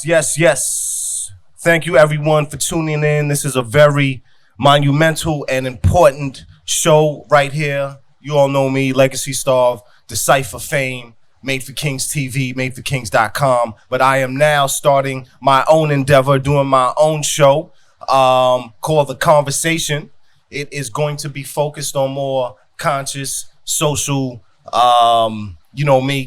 Yes. Thank you everyone for tuning in. This is a very monumental and important show right here. You all know me, Legacy Star of Decipher fame, Made for Kings TV, madeforkings.com. But I am now starting my own endeavor, doing my own show called The Conversation. It is going to be focused on more conscious, social,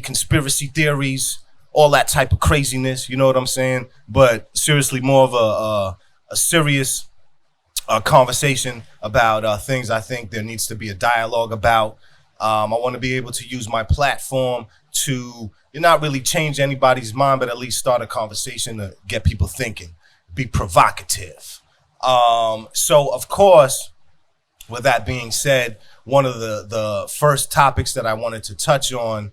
conspiracy theories, all that type of craziness, you know what I'm saying? But seriously, more of a serious conversation about things I think there needs to be a dialogue about. I want to be able to use my platform to not really change anybody's mind, but at least start a conversation to get people thinking, be provocative. So, of course, with that being said, one of the first topics that I wanted to touch on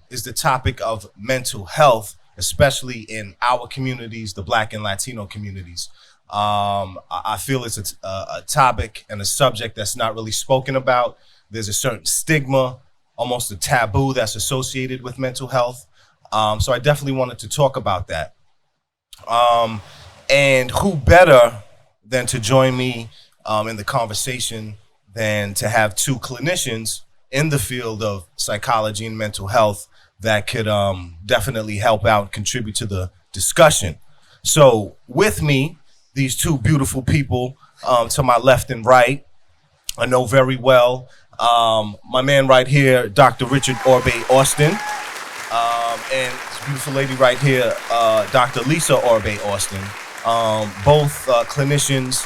is the topic of mental health, especially in our communities, the Black and Latino communities. I feel it's a topic and a subject that's not really spoken about. There's a certain stigma, almost a taboo that's associated with mental health. So I definitely wanted to talk about that. And who better than to join me in the conversation than to have two clinicians in the field of psychology and mental health that could definitely help out and contribute to the discussion. So with me, these two beautiful people to my left and right, I know very well. My man right here, Dr. Richard Orbe-Austin, and this beautiful lady right here, Dr. Lisa Orbe-Austin, both clinicians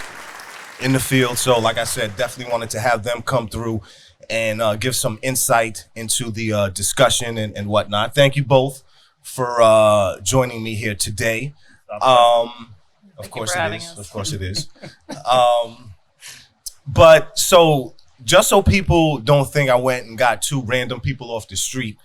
in the field. So like I said, definitely wanted to have them come through and give some insight into the discussion and whatnot. Thank you both for joining me here today. Of course it is. But so just so people don't think I went and got two random people off the street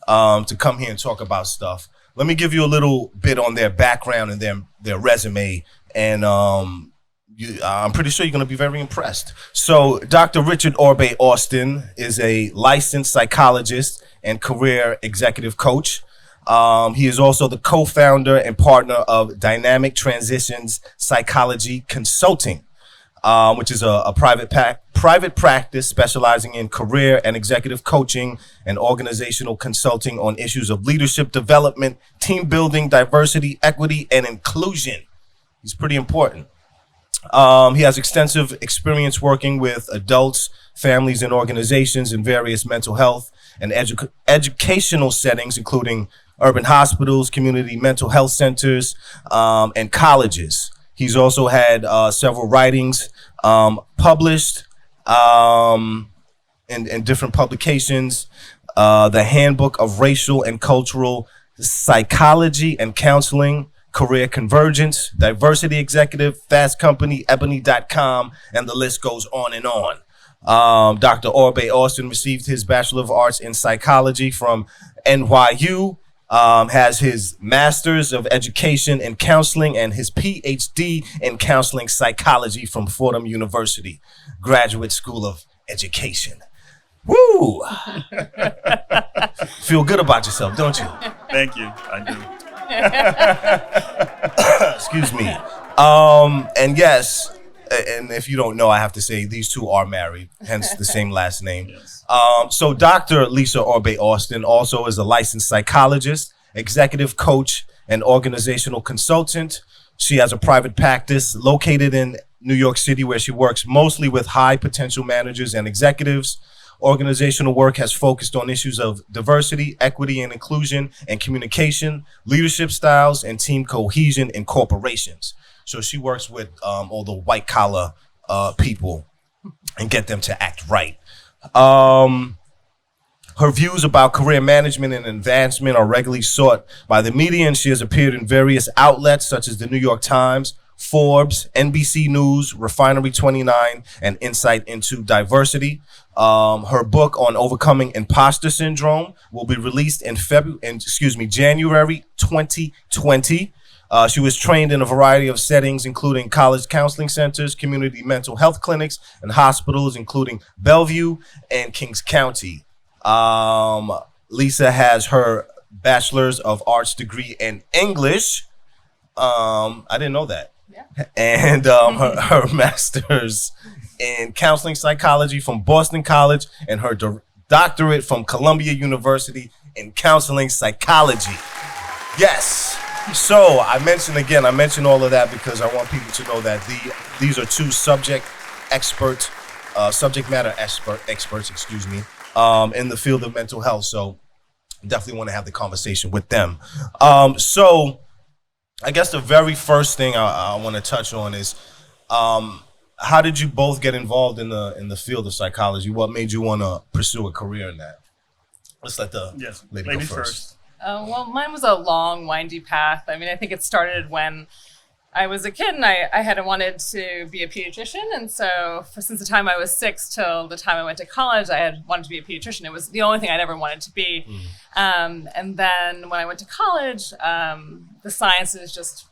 to come here and talk about stuff, let me give you a little bit on their background and their resume, and I'm pretty sure you're going to be very impressed. So Dr. Richard Orbe-Austin is a licensed psychologist and career executive coach. He is also the co-founder and partner of Dynamic Transitions Psychology Consulting, which is a private practice specializing in career and executive coaching and organizational consulting on issues of leadership development, team building, diversity, equity, and inclusion. He's pretty important. He has extensive experience working with adults, families, and organizations in various mental health and educational settings, including urban hospitals, community mental health centers, and colleges. He's also had several writings published in different publications. The Handbook of Racial and Cultural Psychology and Counseling, Career Convergence, Diversity Executive, Fast Company, Ebony.com, and the list goes on and on. Dr. Orbe-Austin received his Bachelor of Arts in Psychology from NYU, has his Master's of Education in Counseling and his PhD in Counseling Psychology from Fordham University, Graduate School of Education. Woo! Feel good about yourself, don't you? Thank you, I do. Excuse me. And yes, and if you don't know, I have to say these two are married, hence the same last name. Yes. So Dr. Lisa Orbe-Austin also is a licensed psychologist, executive coach, and organizational consultant. She has a private practice located in New York City where she works mostly with high potential managers and executives. Organizational work has focused on issues of diversity, equity and inclusion, and communication, leadership styles, and team cohesion in corporations. So she works with all the white collar people and get them to act right. Her views about career management and advancement are regularly sought by the media, and she has appeared in various outlets such as the New York Times, Forbes, NBC News, Refinery 29, and Insight into Diversity. Her book on overcoming impostor syndrome will be released in January 2020. She was trained in a variety of settings, including college counseling centers, community mental health clinics, and hospitals, including Bellevue and Kings County. Lisa has her Bachelor's of Arts degree in English I didn't know that. Yeah. And her master's in counseling psychology from Boston College and her doctorate from Columbia University in counseling psychology. Yes. So I mentioned all of that because I want people to know that these are two subject matter experts, in the field of mental health. So definitely want to have the conversation with them. So I guess the very first thing I want to touch on is how did you both get involved in the field of psychology? What made you want to pursue a career in that? Let's let the lady go first. Well, mine was a long, windy path. I mean, I think it started when I was a kid and I had wanted to be a pediatrician. And so since the time I was 6 till the time I went to college, I had wanted to be a pediatrician. It was the only thing I'd ever wanted to be. And then when I went to college, the sciences just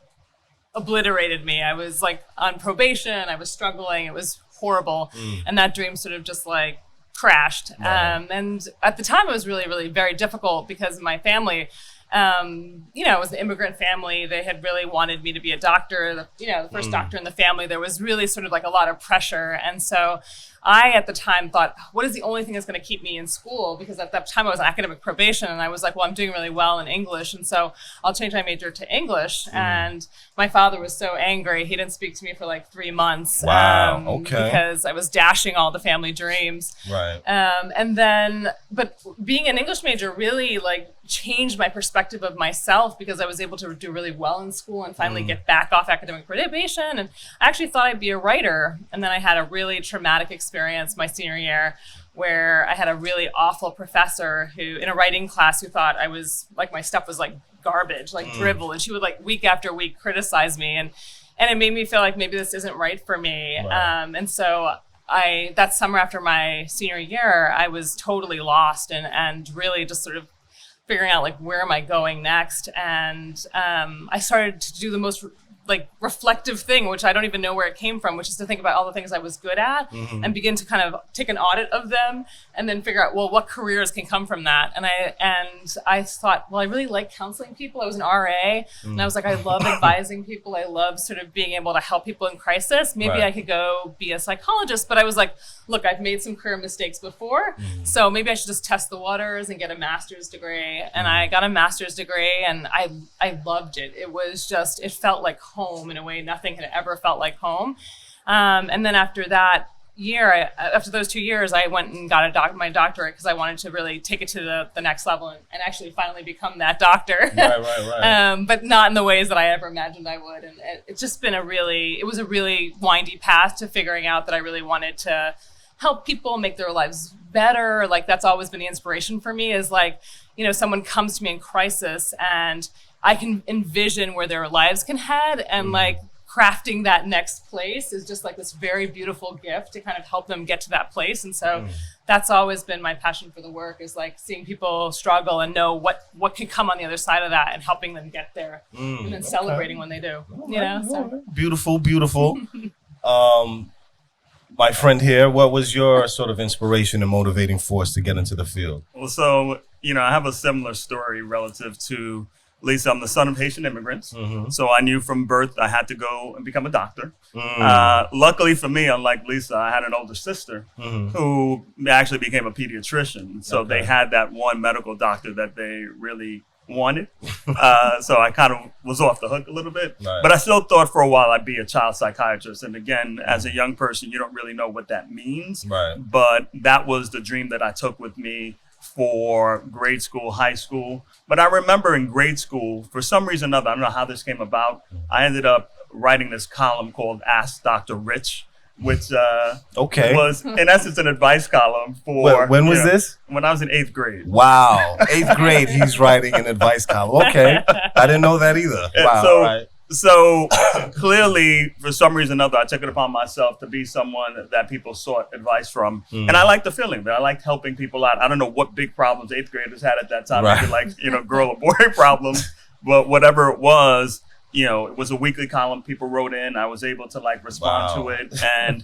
obliterated me. I was like on probation. I was struggling. It was horrible. And that dream sort of just like crashed. And at the time it was really, really very difficult because my family, it was an immigrant family. They had really wanted me to be a doctor, the first doctor in the family. There was really sort of like a lot of pressure. And so I, at the time, thought, what is the only thing that's going to keep me in school? Because at that time I was on academic probation and I was like, well, I'm doing really well in English. And so I'll change my major to English. And my father was so angry. He didn't speak to me for like 3 months. Wow. Okay. Because I was dashing all the family dreams. Right. But being an English major really like changed my perspective of myself because I was able to do really well in school and finally get back off academic probation. And I actually thought I'd be a writer. And then I had a really traumatic experience my senior year where I had a really awful professor who in a writing class who thought I was like my stuff was like garbage, like drivel. And she would like week after week criticize me. And it made me feel like maybe this isn't right for me. Right. And so that summer after my senior year, I was totally lost and really just sort of figuring out like where am I going next. And I started to do the most like reflective thing, which I don't even know where it came from, which is to think about all the things I was good at and begin to kind of take an audit of them and then figure out, well, what careers can come from that. And I thought, well, I really like counseling people. I was an RA and I was like, I love advising people. I love sort of being able to help people in crisis. Maybe I could go be a psychologist, but I was like, look, I've made some career mistakes before. So maybe I should just test the waters and get a master's degree. And I got a master's degree and I loved it. It was just, it felt like home in a way nothing had ever felt like home. And then after that year, after those 2 years, I went and got my doctorate because I wanted to really take it to the next level and actually finally become that doctor. Right. But not in the ways that I ever imagined I would. And it's just been it was a really windy path to figuring out that I really wanted to help people make their lives better. Like that's always been the inspiration for me is like, someone comes to me in crisis and I can envision where their lives can head and like crafting that next place is just like this very beautiful gift to kind of help them get to that place. And so that's always been my passion for the work is like seeing people struggle and know what can come on the other side of that and helping them get there and then celebrating when they do, So. Beautiful. My friend here, what was your sort of inspiration and motivating force to get into the field? Well, so, I have a similar story relative to Lisa. I'm the son of Haitian immigrants. So I knew from birth I had to go and become a doctor. Luckily for me, unlike Lisa, I had an older sister who actually became a pediatrician. So they had that one medical doctor that they really wanted. So I kind of was off the hook a little bit. Right. But I still thought for a while I'd be a child psychiatrist. And again, as a young person, you don't really know what that means. Right. But that was the dream that I took with me for grade school, high school. But I remember in grade school, for some reason or another, I don't know how this came about, I ended up writing this column called Ask Dr. Rich, which was in essence an advice column for... When was this? When I was in 8th grade. Wow. 8th grade, he's writing an advice column. Okay. I didn't know that either. Wow. So clearly, for some reason or another, I took it upon myself to be someone that people sought advice from. And I liked the feeling that I liked helping people out. I don't know what big problems 8th graders had at that time. Maybe like, girl or boy problems. But whatever it was a weekly column. People wrote in. I was able to like respond to it. And,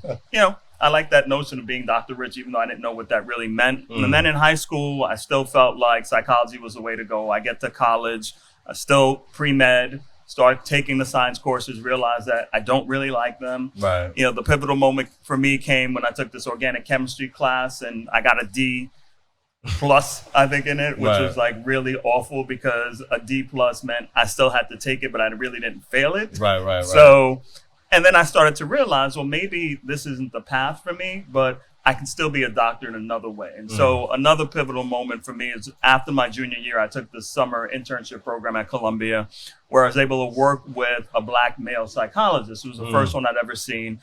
I like that notion of being Dr. Rich, even though I didn't know what that really meant. And then in high school, I still felt like psychology was the way to go. I get to college, I still pre-med. start taking the science courses, realize that I don't really like them. Right. You know, the pivotal moment for me came when I took this organic chemistry class and I got a D plus, I think, in it, which was like really awful because a D plus meant I still had to take it, but I really didn't fail it. Right. So, and then I started to realize, well, maybe this isn't the path for me, but I can still be a doctor in another way. And so another pivotal moment for me is after my junior year, I took this summer internship program at Columbia where I was able to work with a Black male psychologist. It was the first one I'd ever seen,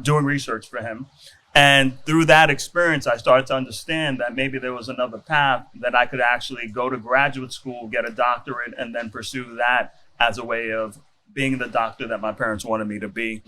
doing research for him. And through that experience, I started to understand that maybe there was another path that I could actually go to graduate school, get a doctorate, and then pursue that as a way of being the doctor that my parents wanted me to be.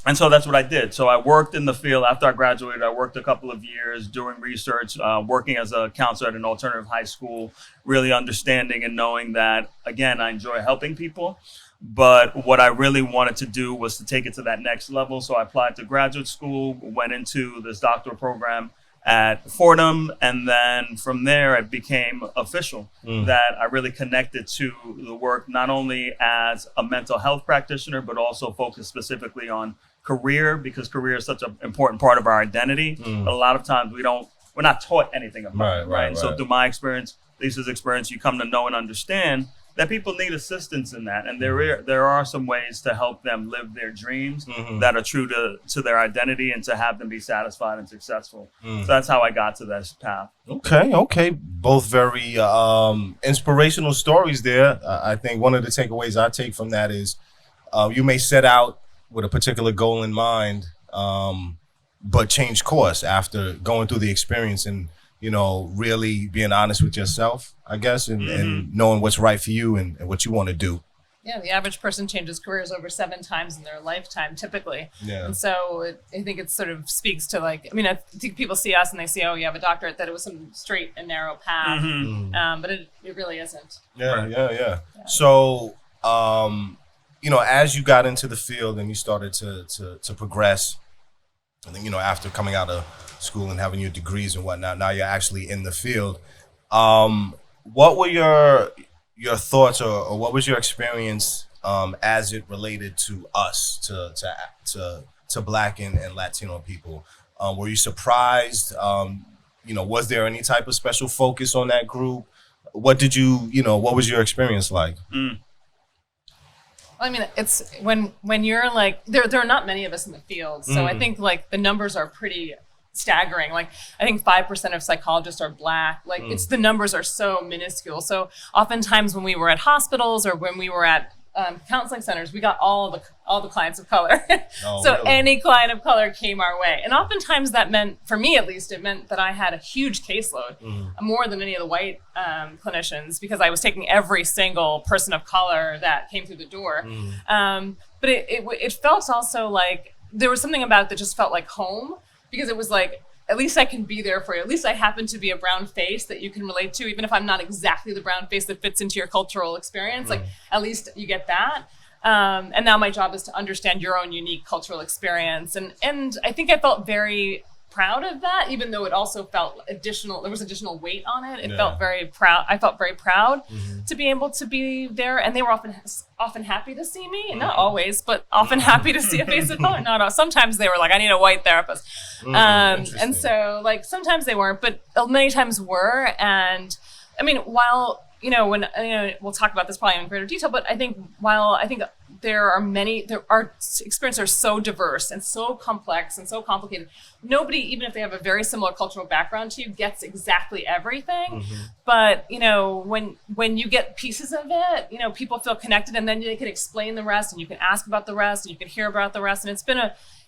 And so that's what I did. So I worked in the field. After I graduated, I worked a couple of years doing research, working as a counselor at an alternative high school, really understanding and knowing that, again, I enjoy helping people. But what I really wanted to do was to take it to that next level. So I applied to graduate school, went into this doctoral program at Fordham. And then from there, it became official that I really connected to the work, not only as a mental health practitioner, but also focused specifically on career, because career is such an important part of our identity. But a lot of times we're not taught anything about it, right? So through my experience, Lisa's experience, you come to know and understand that people need assistance in that. And there are some ways to help them live their dreams that are true to their identity and to have them be satisfied and successful. So that's how I got to this path. Okay. Both very inspirational stories there. I think one of the takeaways I take from that is you may set out with a particular goal in mind, but change course after going through the experience and, you know, really being honest with yourself, I guess, and knowing what's right for you and what you want to do. Yeah, the average person changes careers over 7 times in their lifetime, typically. Yeah. And so I think it sort of speaks to, like, I mean, I think people see us and they say, oh, you have a doctorate, that it was some straight and narrow path. But it really isn't. Yeah. So, you know, as you got into the field and you started to progress, and then, you know, after coming out of school and having your degrees and whatnot, now you're actually in the field. What were your thoughts or what was your experience as it related to us, to Black and Latino people? Were you surprised? You know, was there any type of special focus on that group? What was your experience like? I mean, it's when you're like, there are not many of us in the field. So I think like the numbers are pretty staggering. Like I think 5% of psychologists are Black. Like it's the numbers are so minuscule. So oftentimes when we were at hospitals or when we were at counseling centers, we got all the clients of color. So really? Any client of color came our way. And oftentimes that meant, for me at least, it meant that I had a huge caseload, more than any of the white clinicians, because I was taking every single person of color that came through the door. But it felt also like there was something about it that just felt like home, because it was like, at least I can be there for you. At least I happen to be a brown face that you can relate to, even if I'm not exactly the brown face that fits into your cultural experience. Like, at least you get that. And now my job is to understand your own unique cultural experience. And I think I felt very proud of that, even though it also felt there was additional weight on it. It felt very proud. I felt very proud to be able to be there. And they were often happy to see me. Not always, but often happy to see a face of color. Not sometimes they were like, I need a white therapist. And so like sometimes they weren't, but many times were. And I mean, while, you know, when, you know, we'll talk about this probably in greater detail, but I think there are experiences are so diverse and so complex and so complicated. Nobody, even if they have a very similar cultural background to you, gets exactly everything. But, you know, when you get pieces of it, you know, people feel connected, and then they can explain the rest, and you can ask about the rest, and you can hear about the rest. And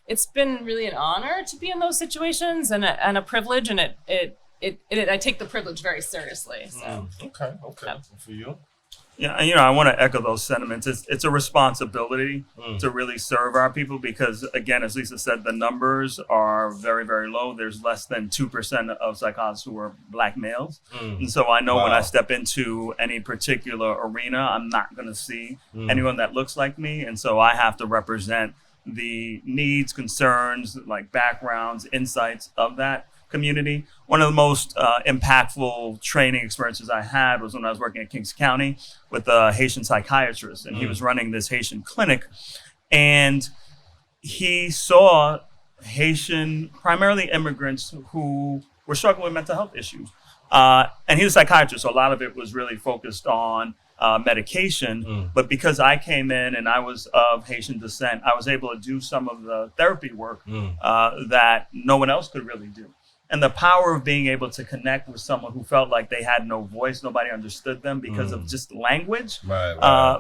it's been really an honor to be in those situations, and a privilege, and I take the privilege very seriously. So. Okay. For you? Yeah, you know, I want to echo those sentiments. It's a responsibility to really serve our people because, again, as Lisa said, the numbers are very, very low. There's less than 2% of psychologists who are Black males. And so I know when I step into any particular arena, I'm not going to see anyone that looks like me. And so I have to represent the needs, concerns, like backgrounds, insights of that community. One of the most impactful training experiences I had was when I was working at Kings County with a Haitian psychiatrist, and he was running this Haitian clinic, and he saw Haitian, primarily immigrants who were struggling with mental health issues. And he was a psychiatrist, so a lot of it was really focused on medication. But because I came in and I was of Haitian descent, I was able to do some of the therapy work that no one else could really do. And the power of being able to connect with someone who felt like they had no voice, nobody understood them because of just language,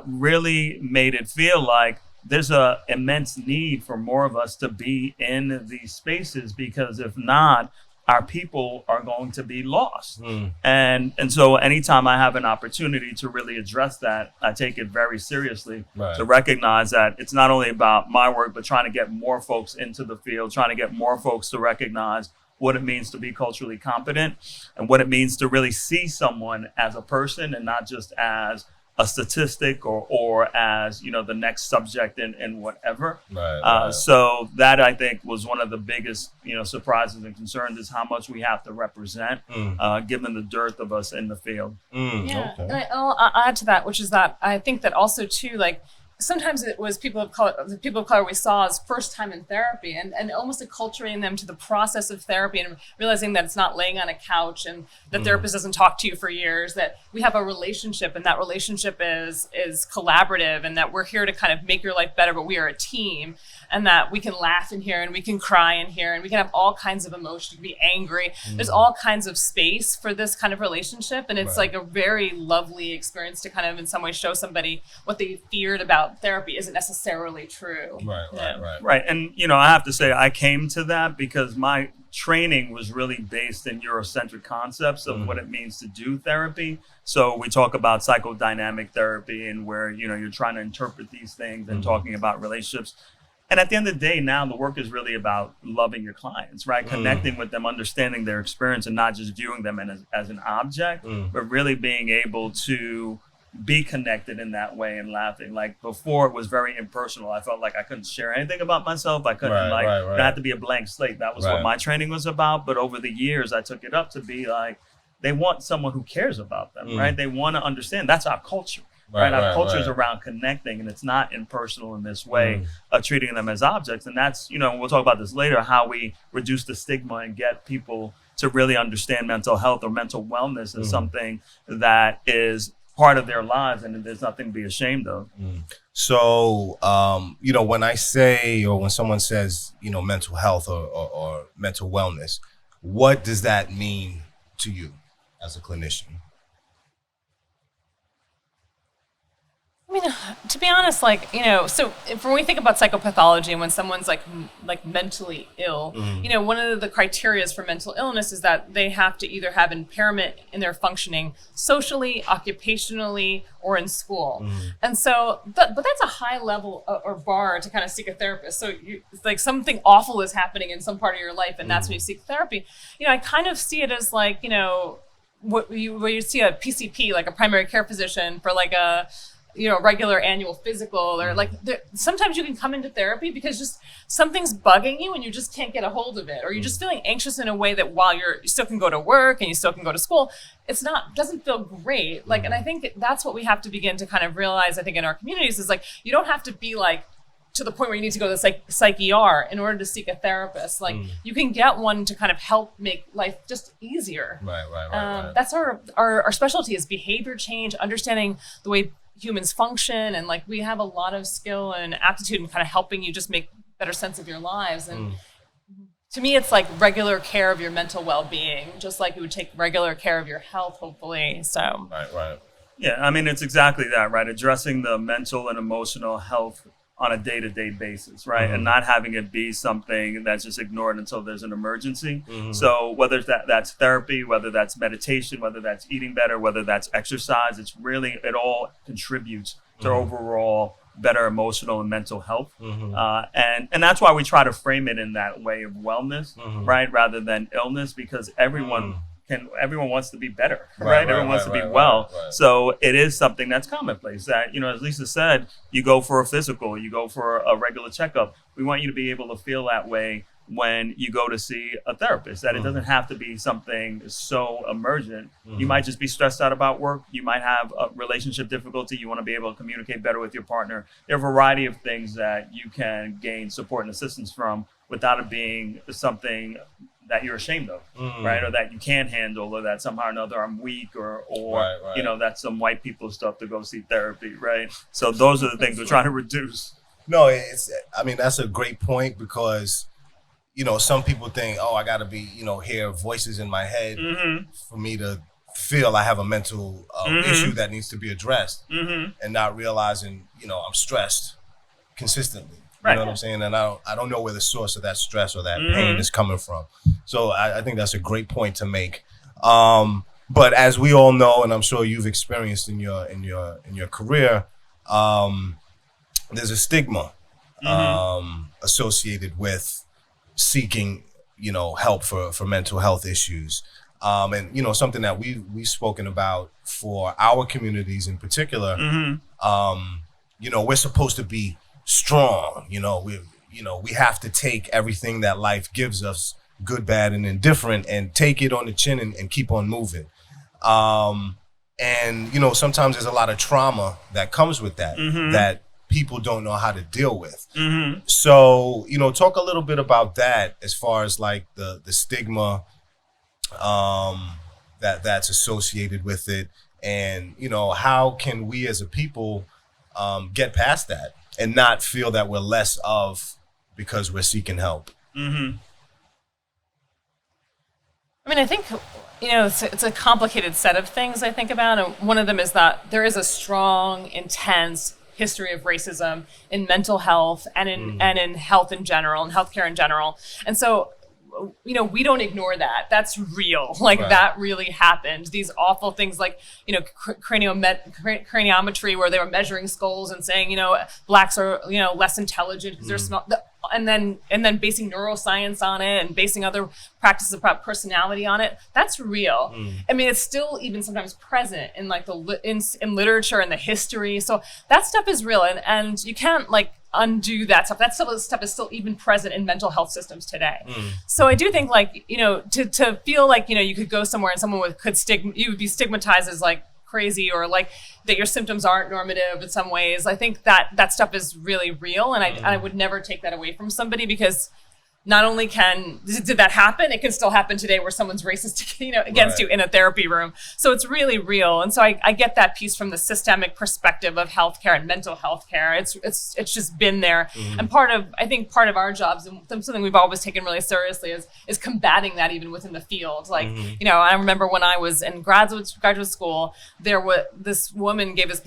really made it feel like there's an immense need for more of us to be in these spaces, because if not, our people are going to be lost. And so anytime I have an opportunity to really address that, I take it very seriously to recognize that it's not only about my work, but trying to get more folks into the field, trying to get more folks to recognize what it means to be culturally competent and what it means to really see someone as a person and not just as a statistic or as, you know, the next subject in whatever. So that, I think, was one of the biggest, you know, surprises and concerns, is how much we have to represent, given the dearth of us in the field. Yeah, and I'll add to that, which is that I think that also too, like, sometimes it was people of color we saw as first time in therapy, and almost acculturating them to the process of therapy and realizing that it's not laying on a couch and the therapist doesn't talk to you for years, that we have a relationship and that relationship is collaborative, and that we're here to kind of make your life better, but we are a team, and that we can laugh in here and we can cry in here and we can have all kinds of emotion, be angry. There's all kinds of space for this kind of relationship, and it's like a very lovely experience to kind of in some way show somebody what they feared about therapy isn't necessarily true. Right. And, you know, I have to say I came to that because my training was really based in Eurocentric concepts of what it means to do therapy. So we talk about psychodynamic therapy, and where, you know, you're trying to interpret these things and talking about relationships. And at the end of the day, now the work is really about loving your clients, right? Connecting with them, understanding their experience, and not just viewing them as an object, but really being able to be connected in that way and laughing. Like before, it was very impersonal. I felt like I couldn't share anything about myself. I couldn't it had to be a blank slate. That was what my training was about. But over the years, I took it up to be like, they want someone who cares about them, right? They want to understand. That's our culture. Our culture is around connecting, and it's not impersonal in this way of treating them as objects. And that's, you know, we'll talk about this later, how we reduce the stigma and get people to really understand mental health or mental wellness as something that is part of their lives, and there's nothing to be ashamed of. So, you know, when I say, or when someone says, you know, mental health or mental wellness, what does that mean to you as a clinician? I mean, to be honest, like, you know, so when we think about psychopathology and when someone's like mentally ill, you know, one of the criteria for mental illness is that they have to either have impairment in their functioning socially, occupationally, or in school. And so, but that's a high level or bar to kind of seek a therapist. So it's like something awful is happening in some part of your life, and that's when you seek therapy. You know, I kind of see it as like, you know, where you see a PCP, like a primary care physician, for like a, you know, regular annual physical, or like sometimes you can come into therapy because just something's bugging you and you just can't get a hold of it, or you're just feeling anxious in a way that while you still can go to work and you still can go to school, doesn't feel great. Like, and I think that's what we have to begin to kind of realize, I think, in our communities, is like, you don't have to be like to the point where you need to go to the psych ER in order to seek a therapist. Like you can get one to kind of help make life just easier. That's our specialty, is behavior change, understanding the way humans function, and like we have a lot of skill and aptitude in kind of helping you just make better sense of your lives. And to me, it's like regular care of your mental well-being, just like you would take regular care of your health, hopefully. So yeah, I mean, it's exactly that, right? Addressing the mental and emotional health on a day-to-day basis, right? And not having it be something that's just ignored until there's an emergency. So whether that's therapy, whether that's meditation, whether that's eating better, whether that's exercise, it all contributes to overall better emotional and mental health. And that's why we try to frame it in that way of wellness, right? Rather than illness, because everyone wants to be better, right? Everyone wants to be well. So it is something that's commonplace that, you know, as Lisa said, you go for a physical, you go for a regular checkup. We want you to be able to feel that way when you go to see a therapist, that it doesn't have to be something so emergent. You might just be stressed out about work. You might have a relationship difficulty. You want to be able to communicate better with your partner. There are a variety of things that you can gain support and assistance from without it being something that you're ashamed of, right? Or that you can't handle, or that somehow or another I'm weak, or Right. you know, that's some white people stuff to go see therapy, right? So those are the things we're trying to reduce. No, that's a great point, because, you know, some people think, oh, I got to be, you know, hear voices in my head for me to feel I have a mental issue that needs to be addressed, and not realizing, you know, I'm stressed consistently. You know what I'm saying? And I don't know where the source of that stress or that pain is coming from. So I think that's a great point to make. But as we all know, and I'm sure you've experienced in your career, there's a stigma associated with seeking, you know, help for mental health issues. And, you know, something that we've spoken about for our communities in particular, you know, we're supposed to be strong. You know, we have to take everything that life gives us, good, bad, and indifferent, and take it on the chin and keep on moving. And, you know, sometimes there's a lot of trauma that comes with that, that people don't know how to deal with. So, you know, talk a little bit about that as far as like the stigma that's associated with it. And, you know, how can we as a people get past that and not feel that we're less of because we're seeking help? I mean, I think, you know, it's a complicated set of things I think about. And one of them is that there is a strong, intense history of racism in mental health and in health in general, and healthcare in general. And so, you know, we don't ignore that. That's real. Like that really happened. These awful things like, you know, craniometry, where they were measuring skulls and saying, you know, blacks are, you know, less intelligent because they're small. And then basing neuroscience on it and basing other practices about personality on it. That's real. I mean, it's still even sometimes present in like in literature and the history. So that stuff is real, and you can't like undo that stuff. That stuff is still even present in mental health systems today. So I do think, like, you know, to feel like, you know, you could go somewhere and someone you would be stigmatized as like crazy, or like that your symptoms aren't normative in some ways. I think that stuff is really real, and I would never take that away from somebody, because not only did that happen, it can still happen today where someone's racist, you know, against you in a therapy room. So it's really real. And so I get that piece from the systemic perspective of healthcare and mental health care. It's just been there. And I think part of our jobs, and something we've always taken really seriously, is combating that even within the field. Like, you know, I remember when I was in graduate school, these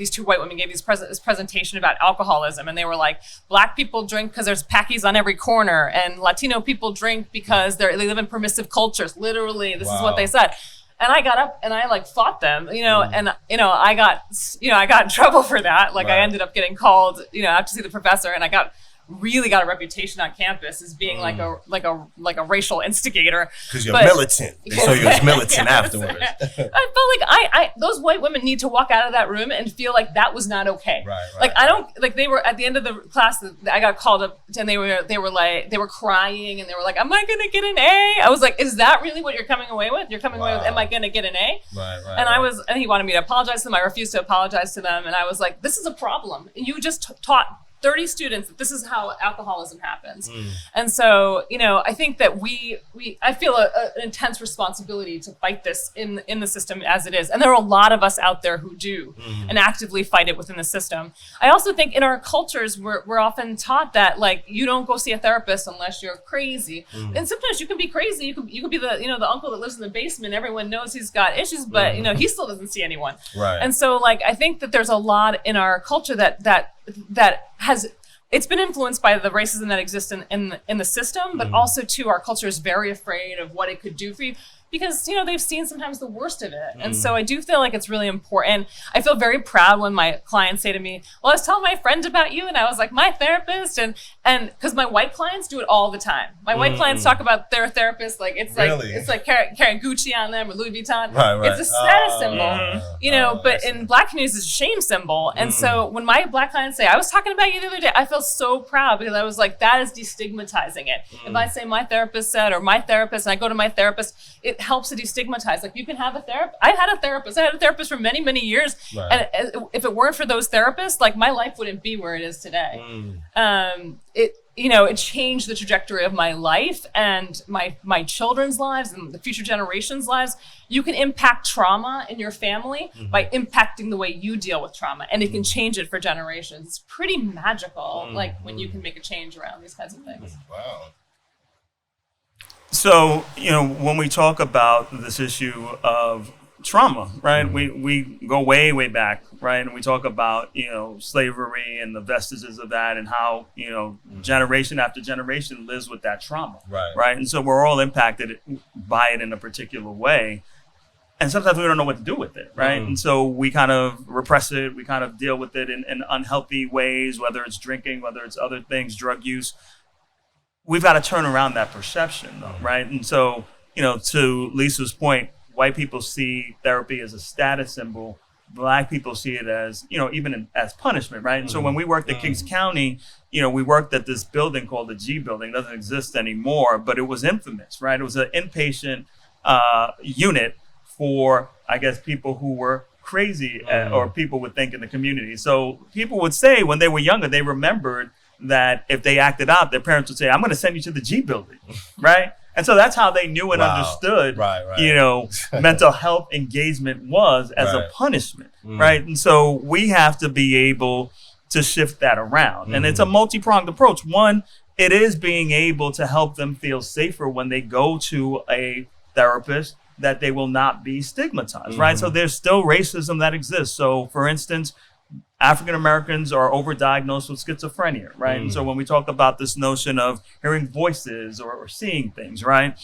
two white women gave this presentation about alcoholism, and they were like, Black people drink because there's Packies on every corner, and Latino people drink because they live in permissive cultures. Literally, this is what they said. And I got up and I like fought them, you know, and, you know, I got in trouble for that. Like I ended up getting called, you know, out to see the professor, and I really got a reputation on campus as being like a racial instigator. Because you're militant. They saw you as militant afterwards. I felt like those white women need to walk out of that room and feel like that was not okay. Like I don't, like, they were at the end of the class, I got called up and they were crying, and they were like, am I gonna get an A? I was like, is that really what you're coming away with? You're coming away with, am I gonna get an A? And he wanted me to apologize to them. I refused to apologize to them, and I was like, this is a problem. You just taught 30 students that this is how alcoholism happens. And so, you know, I think that I feel an intense responsibility to fight this in the system as it is. And there are a lot of us out there who do and actively fight it within the system. I also think in our cultures, we're often taught that, like, you don't go see a therapist unless you're crazy. And sometimes you can be crazy. You can be the, you know, the uncle that lives in the basement. Everyone knows he's got issues, but, you know, he still doesn't see anyone. And so, like, I think that there's a lot in our culture that it's been influenced by the racism that exists in the system, but also too, our culture is very afraid of what it could do for you. because, they've seen sometimes the worst of it. And so I do feel like it's really important. I feel very proud when my clients say to me, well, I was telling my friend about you, and I was like, my therapist, and because my white clients do it all the time. My white clients talk about their therapist like it's like carrying Gucci on them or Louis Vuitton. Right. It's a status symbol, but in Black communities, it's a shame symbol. And so when my Black clients say, I was talking about you the other day, I feel so proud because I was like, that is destigmatizing it. If I say my therapist said, or my therapist, and I go to my therapist, it helps to destigmatize. Like, you can have a therapist. I had a therapist for many, many years. Right. And if it weren't for those therapists, like, my life wouldn't be where it is today. It changed the trajectory of my life and my children's lives and the future generations' lives. You can impact trauma in your family by impacting the way you deal with trauma, and it can change it for generations. It's pretty magical, like, when you can make a change around these kinds of things. Wow. So, when we talk about this issue of trauma, right, we go way, way back, right? And we talk about, slavery and the vestiges of that, and how, generation after generation lives with that trauma, right? And so we're all impacted by it in a particular way. And sometimes we don't know what to do with it, right? And so we kind of repress it. We kind of deal with it in unhealthy ways, whether it's drinking, whether it's other things, drug use. We've got to turn around that perception, though, right? And so, to Lisa's point, white people see therapy as a status symbol. Black people see it as, even as punishment, right? And so when we worked at Kings County, we worked at this building called the G building. It doesn't exist anymore, but it was infamous, right? It was an inpatient unit for, I guess, people who were crazy or people would think in the community. So people would say when they were younger, they remembered that if they acted out, their parents would say, I'm going to send you to the G building, right? And so that's how they knew and understood, mental health engagement was as a punishment, right? And so we have to be able to shift that around. And it's a multi-pronged approach. One, it is being able to help them feel safer when they go to a therapist, that they will not be stigmatized, right? So there's still racism that exists. So, for instance, African Americans are overdiagnosed with schizophrenia, right? And so when we talk about this notion of hearing voices or seeing things, right?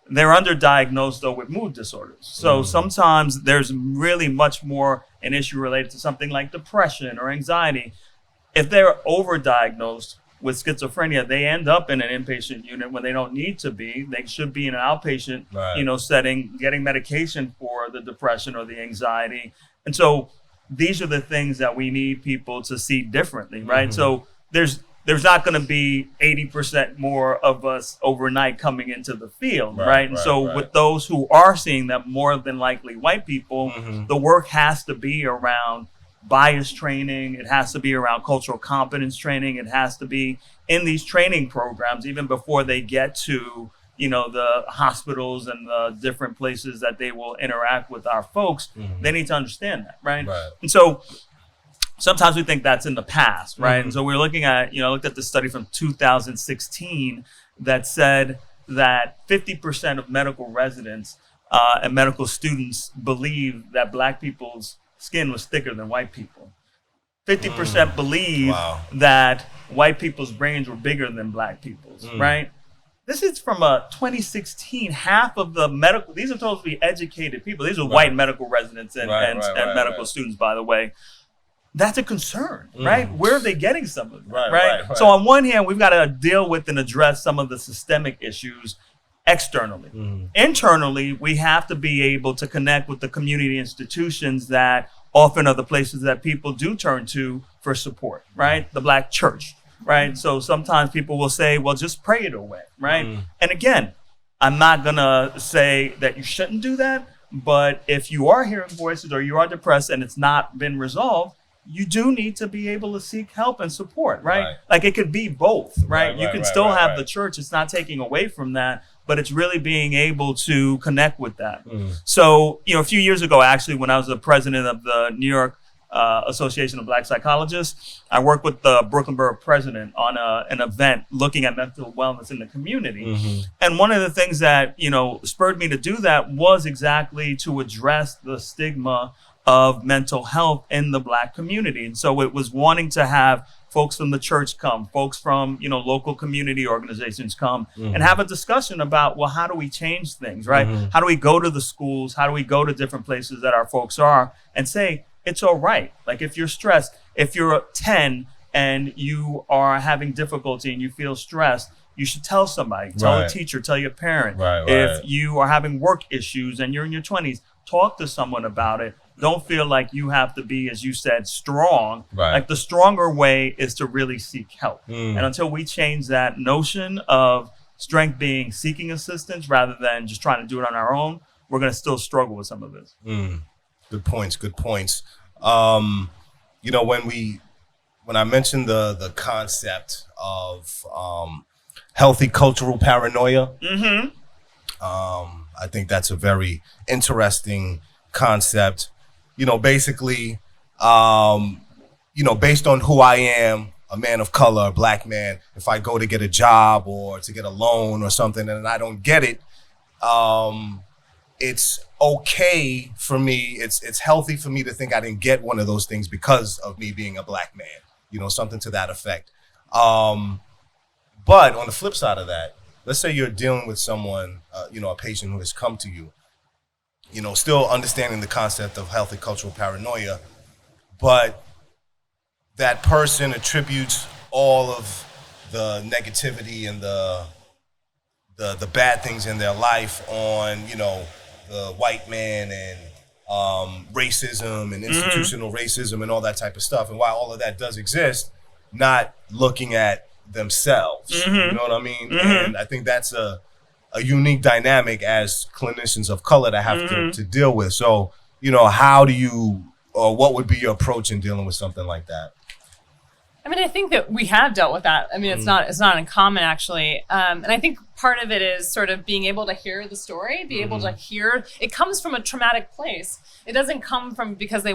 They're underdiagnosed, though, with mood disorders. So sometimes there's really much more an issue related to something like depression or anxiety. If they're overdiagnosed with schizophrenia, they end up in an inpatient unit when they don't need to be. They should be in an outpatient, setting, getting medication for the depression or the anxiety. And so these are the things that we need people to see differently, right? So there's not going to be 80% more of us overnight coming into the field, right? And so with those who are seeing that, more than likely white people, the work has to be around bias training. It has to be around cultural competence training. It has to be in these training programs, even before they get to, the hospitals and the different places that they will interact with our folks. They need to understand that, right? And so sometimes we think that's in the past, right? And so we're looking at, looked at the study from 2016 that said that 50% of medical residents and medical students believe that Black people's skin was thicker than white people. 50% believe that white people's brains were bigger than Black people's, right? This is from 2016. Half of the these are supposed to be educated people. These are white medical residents and medical students, by the way. That's a concern, right? Where are they getting some of it, right? So on one hand, we've got to deal with and address some of the systemic issues externally. Internally, we have to be able to connect with the community institutions that often are the places that people do turn to for support, right? The Black church, right? So sometimes people will say, well, just pray it away, right? And again, I'm not going to say that you shouldn't do that, but if you are hearing voices or you are depressed and it's not been resolved, you do need to be able to seek help and support, right? Like, it could be both, right? You can still have the church. It's not taking away from that, but it's really being able to connect with that. So, a few years ago, actually, when I was the president of the New York Association of Black Psychologists, I worked with the Brooklyn Borough president on an event looking at mental wellness in the community. And one of the things that, spurred me to do that was exactly to address the stigma of mental health in the Black community. And so it was wanting to have folks from the church come, folks from, local community organizations come and have a discussion about, well, how do we change things, right? How do we go to the schools? How do we go to different places that our folks are and say, it's all right. Like if you're stressed, if you're 10 and you are having difficulty and you feel stressed, you should tell somebody, tell a teacher, tell your parent. If you are having work issues and you're in your 20s, talk to someone about it. Don't feel like you have to be, as you said, strong. Like the stronger way is to really seek help. And until we change that notion of strength being seeking assistance rather than just trying to do it on our own, we're going to still struggle with some of this. Good points. When I mentioned the concept of healthy cultural paranoia, I think that's a very interesting concept. Basically, based on who I am, a man of color, a black man, if I go to get a job or to get a loan or something and I don't get it, it's okay for me. It's healthy for me to think I didn't get one of those things because of me being a black man, something to that effect. But on the flip side of that, let's say you're dealing with someone, a patient who has come to you, still understanding the concept of healthy cultural paranoia, but that person attributes all of the negativity and the bad things in their life on, the white man and racism and institutional racism and all that type of stuff. And while all of that does exist, not looking at themselves, you know what I mean? And I think that's a unique dynamic as clinicians of color to have to deal with. So, how do you, or what would be your approach in dealing with something like that? I mean, I think that we have dealt with that. I mean, it's not uncommon actually. And I think part of it is sort of being able to hear the story, be able to hear, it comes from a traumatic place. It doesn't come from because they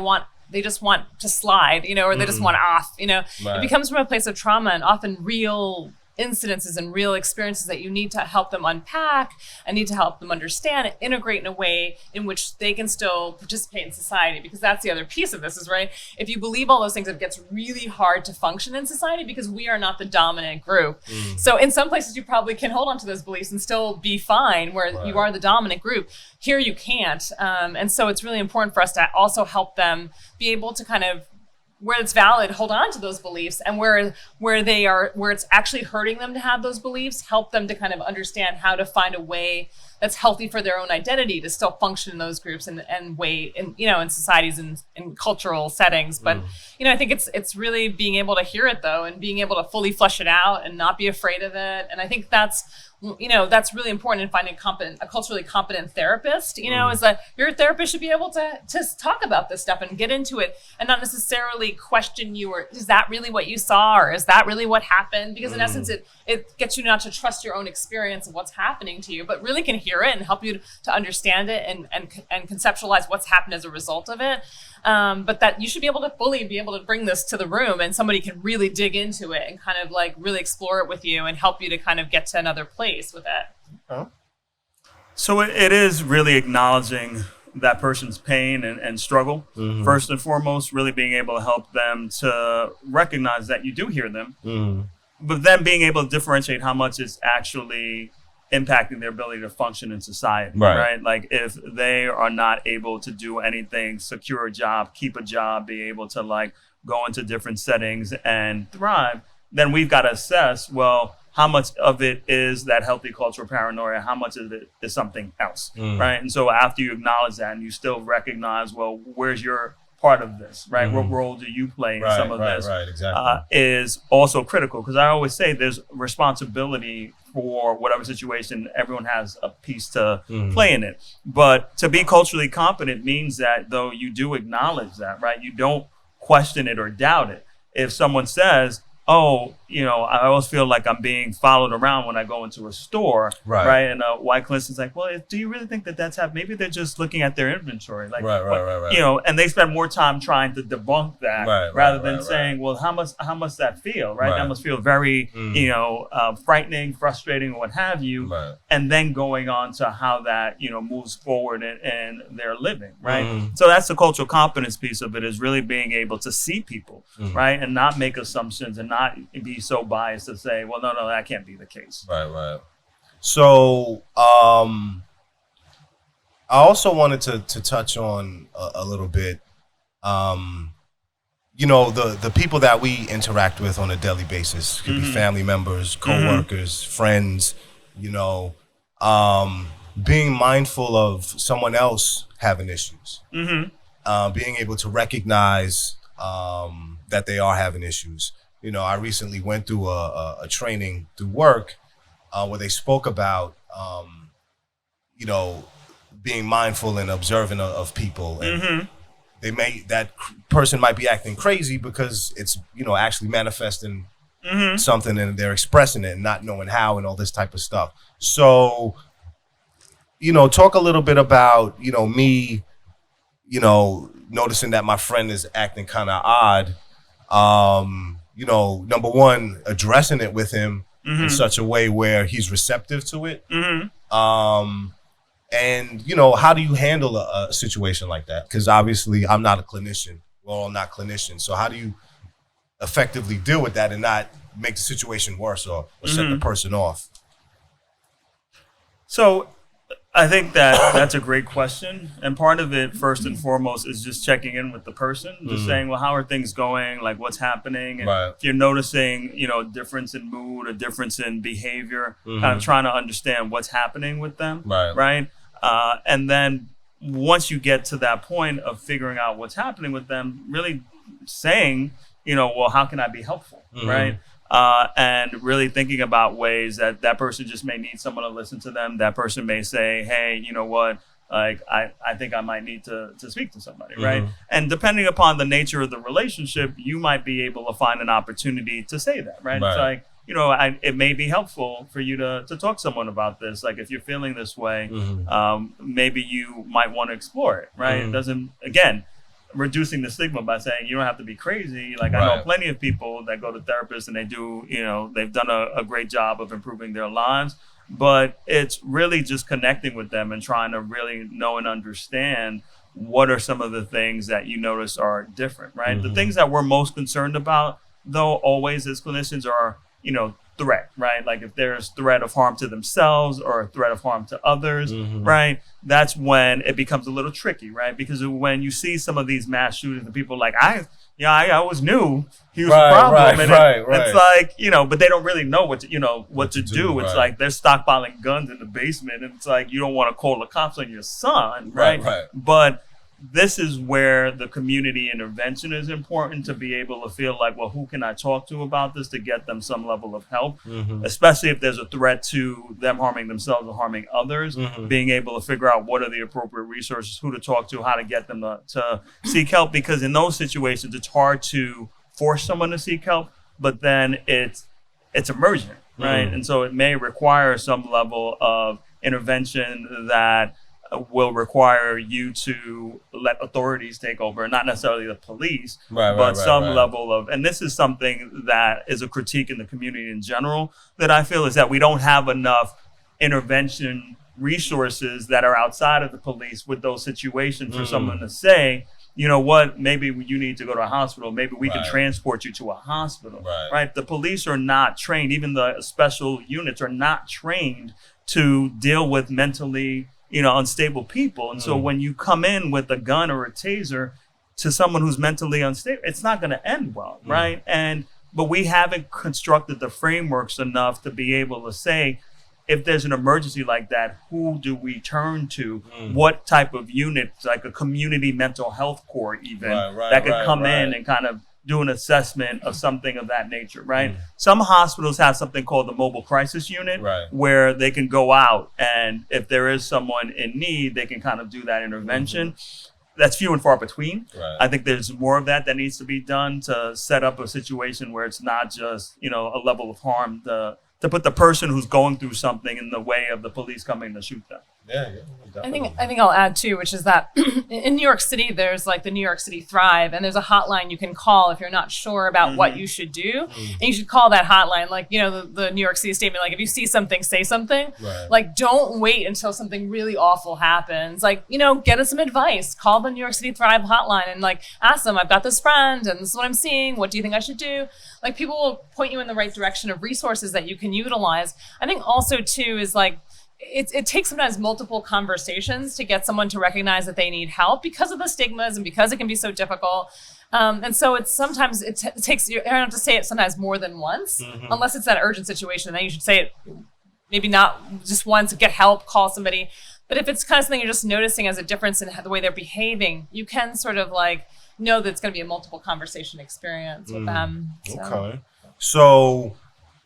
just want to slide, or they just want off, It becomes from a place of trauma and often real incidences and real experiences that you need to help them unpack and need to help them understand and integrate in a way in which they can still participate in society, because that's the other piece of this is, right, if you believe all those things, it gets really hard to function in society because we are not the dominant group. So in some places you probably can hold on to those beliefs and still be fine where you are the dominant group. Here you can't. And so it's really important for us to also help them be able to kind of, where it's valid, hold on to those beliefs, and where it's actually hurting them to have those beliefs, help them to kind of understand how to find a way that's healthy for their own identity to still function in those groups and in societies and in cultural settings. But I think it's really being able to hear it though, and being able to fully flesh it out and not be afraid of it. And I think that's really important in finding a culturally competent therapist, is that your therapist should be able to talk about this stuff and get into it and not necessarily question you, or is that really what you saw, or is that really what happened? Because in essence, it gets you not to trust your own experience of what's happening to you, but really can hear it and help you to understand it and conceptualize what's happened as a result of it. But that you should be able to bring this to the room, and somebody can really dig into it and kind of like really explore it with you and help you to kind of get to another place with it. So it is really acknowledging that person's pain and struggle. First and foremost, really being able to help them to recognize that you do hear them, but then being able to differentiate how much it's actually impacting their ability to function in society, right? Like if they are not able to do anything, secure a job, keep a job, be able to like go into different settings and thrive, then we've got to assess, well, how much of it is that healthy cultural paranoia? How much of it is something else, right? And so after you acknowledge that and you still recognize, well, where's your part of this, right? What role do you play in some of this? Exactly. Is also critical, because I always say there's responsibility for whatever situation. Everyone has a piece to play in it. But to be culturally competent means that though you do acknowledge that, right? You don't question it or doubt it. If someone says, oh, I always feel like I'm being followed around when I go into a store, right? And a white clinician's like, well, do you really think that that's happening? Maybe they're just looking at their inventory, like, right. And they spend more time trying to debunk that rather than saying, well, how must that feel, right? That must feel very, frightening, frustrating, or what have you, and then going on to how that, moves forward in their living, right? So that's the cultural competence piece of it, is really being able to see people, right, and not make assumptions and not be so biased to say, well, no, that can't be the case. Right. So I also wanted to touch on a little bit, the people that we interact with on a daily basis, could be family members, co-workers, friends, being mindful of someone else having issues, being able to recognize that they are having issues. I recently went through a training through work where they spoke about, being mindful and observant of people. And that person might be acting crazy because it's, actually manifesting something, and they're expressing it and not knowing how, and all this type of stuff. So, talk a little bit about, me, noticing that my friend is acting kind of odd. Number one, addressing it with him in such a way where he's receptive to it. And, how do you handle a situation like that? Because obviously I'm not a clinician. We're all not clinicians. So how do you effectively deal with that and not make the situation worse or set the person off? So I think that's a great question. And part of it, first and foremost, is just checking in with the person, just saying, well, how are things going? Like, what's happening? And if you're noticing, a difference in mood, a difference in behavior, kind of trying to understand what's happening with them, right? And then once you get to that point of figuring out what's happening with them, really saying, well, how can I be helpful, right? And really thinking about ways that person just may need someone to listen to them. That person may say, hey, you know what? Like, I think I might need to speak to somebody, right? And depending upon the nature of the relationship, you might be able to find an opportunity to say that, right? It's like, it may be helpful for you to talk to someone about this. Like, if you're feeling this way, maybe you might want to explore it, right? It doesn't, again, reducing the stigma by saying you don't have to be crazy. Like, I know plenty of people that go to therapists and they do, they've done a great job of improving their lives, but it's really just connecting with them and trying to really know and understand what are some of the things that you notice are different, right? The things that we're most concerned about, though, always as clinicians are, threat, right? Like, if there's threat of harm to themselves or a threat of harm to others, right? That's when it becomes a little tricky, right? Because when you see some of these mass shootings and people like, I always knew he was a problem. It's like, but they don't really know what to do. It's like they're stockpiling guns in the basement, and it's like, you don't want to call the cops on your son, right? But this is where the community intervention is important, to be able to feel like, well, who can I talk to about this to get them some level of help, especially if there's a threat to them harming themselves or harming others, being able to figure out what are the appropriate resources, who to talk to, how to get them to seek help. Because in those situations, it's hard to force someone to seek help, but then it's emergent, right? And so it may require some level of intervention that will require you to let authorities take over, not necessarily the police, but some level of, and this is something that is a critique in the community in general that I feel, is that we don't have enough intervention resources that are outside of the police with those situations for someone to say, you know what, maybe you need to go to a hospital. Maybe we can transport you to a hospital, right? The police are not trained, even the special units are not trained to deal with mentally unstable people. And so when you come in with a gun or a taser to someone who's mentally unstable, it's not going to end well, right? But we haven't constructed the frameworks enough to be able to say, if there's an emergency like that, who do we turn to? What type of unit, like a community mental health corps even, that could come in and kind of do an assessment of something of that nature, right? Some hospitals have something called the mobile crisis unit, where they can go out, and if there is someone in need, they can kind of do that intervention. that's few and far between. Right. I think there's more of that needs to be done to set up a situation where it's not just, a level of harm to put the person who's going through something in the way of the police coming to shoot them. Yeah, definitely. I think I'll add too, which is that in New York City, there's like the New York City Thrive, and there's a hotline you can call if you're not sure about what you should do, and you should call that hotline. Like the New York City statement, like if you see something, say something. Right. Like don't wait until something really awful happens. Like get us some advice. Call the New York City Thrive hotline and like ask them, I've got this friend, and this is what I'm seeing. What do you think I should do? Like people will point you in the right direction of resources that you can utilize. I think also too is like. It takes sometimes multiple conversations to get someone to recognize that they need help because of the stigmas and because it can be so difficult. And so it takes, you don't have to say it sometimes more than once, unless it's that urgent situation. Then you should say it maybe not just once, get help, call somebody. But if it's kind of something you're just noticing as a difference in the way they're behaving, you can sort of like know that it's going to be a multiple conversation experience with them. So. Okay. So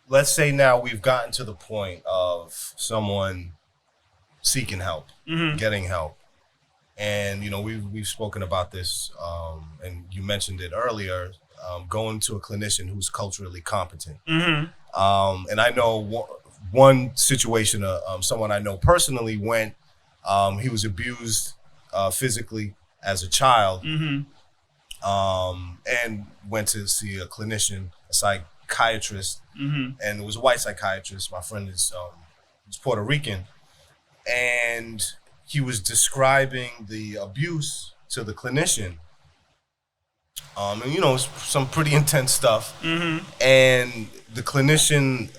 let's say now we've gotten to the point of someone seeking help, getting help. And, we've spoken about this, and you mentioned it earlier, going to a clinician who's culturally competent. And I know one situation, someone I know personally went, he was abused physically as a child, and went to see a clinician, a psychiatrist, and it was a white psychiatrist. My friend is Puerto Rican, and he was describing the abuse to the clinician, and some pretty intense stuff, and the clinician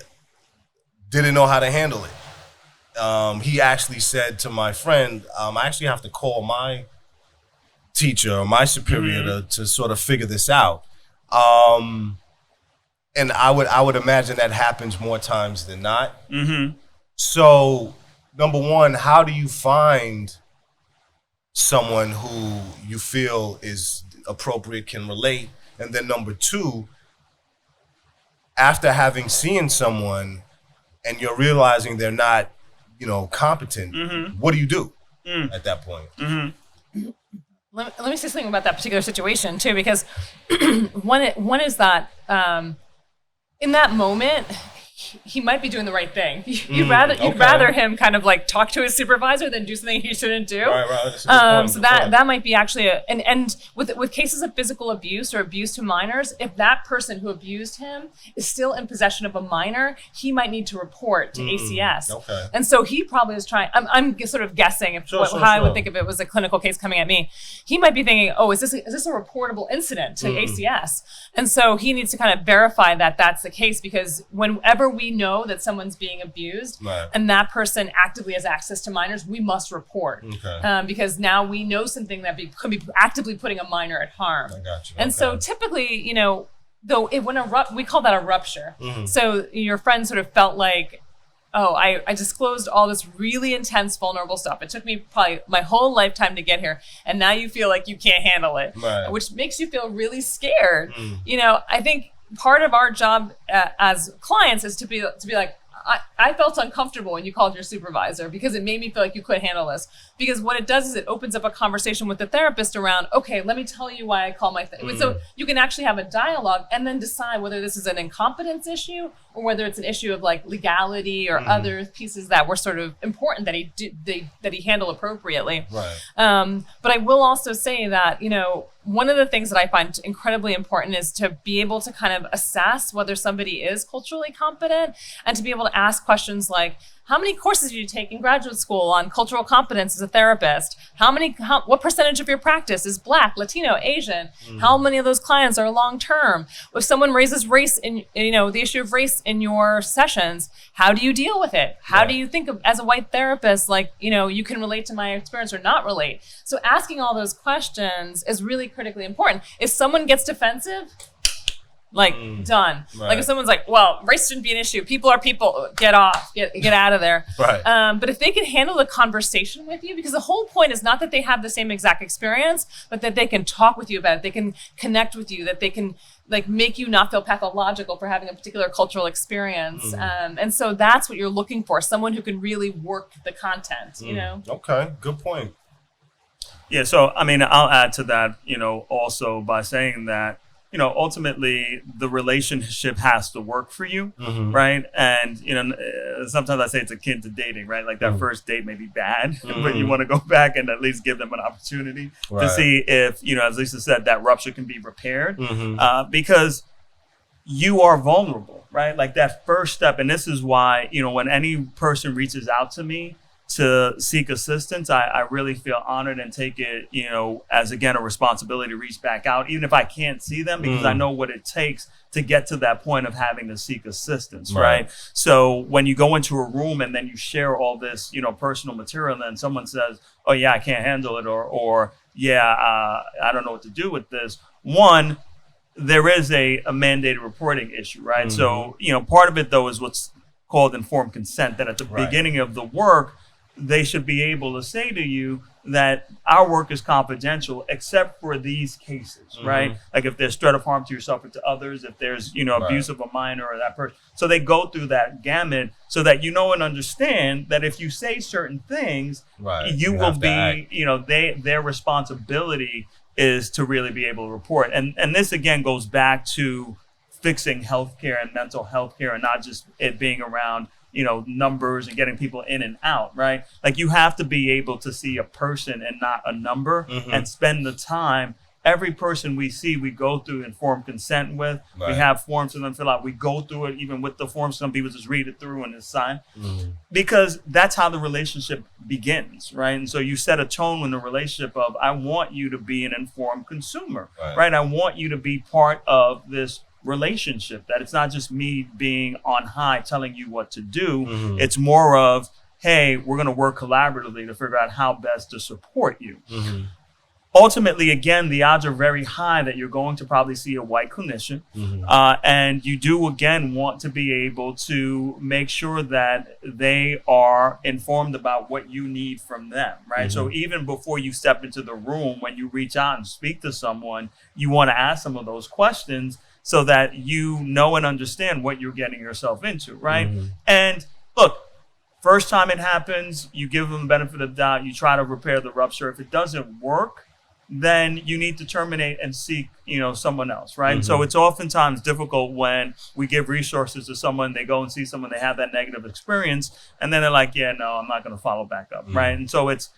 didn't know how to handle it. He actually said to my friend, I actually have to call my teacher or my superior to sort of figure this out. And I would imagine that happens more times than not. So, number one, how do you find someone who you feel is appropriate, can relate? And then number two, after having seen someone and you're realizing they're not, competent, what do you do at that point? Let me say something about that particular situation too, because one is that in that moment, he might be doing the right thing. You'd rather him kind of like talk to his supervisor than do something he shouldn't do. Right. So that might be actually and with cases of physical abuse or abuse to minors, if that person who abused him is still in possession of a minor, he might need to report to ACS. Okay. And so he probably is trying. I'm sort of guessing how I would think if it was a clinical case coming at me. He might be thinking, oh, is this a reportable incident to ACS? And so he needs to kind of verify that that's the case, because whenever we know that someone's being abused and that person actively has access to minors, we must report. Because now we know something that could be actively putting a minor at harm. I got you. And so typically, though we call that a rupture. So your friend sort of felt like, oh, I disclosed all this really intense, vulnerable stuff. It took me probably my whole lifetime to get here. And now you feel like you can't handle it, which makes you feel really scared. I think part of our job as clients is to be like, I felt uncomfortable when you called your supervisor because it made me feel like you couldn't handle this. Because what it does is it opens up a conversation with the therapist around, okay, let me tell you why I call my So you can actually have a dialogue and then decide whether this is an incompetence issue or whether it's an issue of like legality or other pieces that were sort of important that he handle appropriately. But I will also say that, one of the things that I find incredibly important is to be able to kind of assess whether somebody is culturally competent and to be able to ask questions like, how many courses did you take in graduate school on cultural competence as a therapist? What percentage of your practice is Black, Latino, Asian? How many of those clients are long-term? If someone raises race in, the issue of race in your sessions, how do you deal with it? How do you think of, as a white therapist, like, you can relate to my experience or not relate? So asking all those questions is really critically important. If someone gets defensive, done. Like if someone's like, well, race shouldn't be an issue. People are people. Get off. Get out of there. But if they can handle the conversation with you, because the whole point is not that they have the same exact experience, but that they can talk with you about it. They can connect with you. That they can make you not feel pathological for having a particular cultural experience. And so that's what you're looking for. Someone who can really work the content, Okay. Good point. Yeah, so I mean, I'll add to that, also by saying that, ultimately the relationship has to work for you, right? And, sometimes I say it's akin to dating, right? Like that first date may be bad, but you want to go back and at least give them an opportunity to see if, as Lisa said, that rupture can be repaired, because you are vulnerable, right? Like that first step. And this is why, when any person reaches out to me to seek assistance, I really feel honored and take it, as again, a responsibility to reach back out, even if I can't see them, because I know what it takes to get to that point of having to seek assistance, right? So when you go into a room and then you share all this, personal material, and then someone says, oh yeah, I can't handle it, or yeah, I don't know what to do with this. One, there is a mandated reporting issue, right? So, part of it though is what's called informed consent, that at the beginning of the work, they should be able to say to you that our work is confidential except for these cases, right? Like if there's threat of harm to yourself or to others, if there's, abuse of a minor or that person. So they go through that gamut so that and understand that if you say certain things, you will be, their responsibility is to really be able to report. And this again goes back to fixing healthcare and mental health care, and not just it being around numbers and getting people in and out, right? Like you have to be able to see a person and not a number, and spend the time. Every person we see, we go through informed consent with. We have forms for them to fill out. We go through it even with the forms. Some people just read it through and it's signed, because that's how the relationship begins, right? And so you set a tone in the relationship of, I want you to be an informed consumer, right? I want you to be part of this relationship, that it's not just me being on high telling you what to do. It's more of, hey, we're going to work collaboratively to figure out how best to support you. Ultimately, again, the odds are very high that you're going to probably see a white clinician. And you do, again, want to be able to make sure that they are informed about what you need from them, right? So even before you step into the room, when you reach out and speak to someone, you want to ask some of those questions so that you know and understand what you're getting yourself into, right? And look, first time it happens, you give them the benefit of the doubt, you try to repair the rupture. If it doesn't work, then you need to terminate and seek, someone else, right? And so it's oftentimes difficult when we give resources to someone, they go and see someone, they have that negative experience, and then they're like, yeah, no, I'm not going to follow back up, right? And so it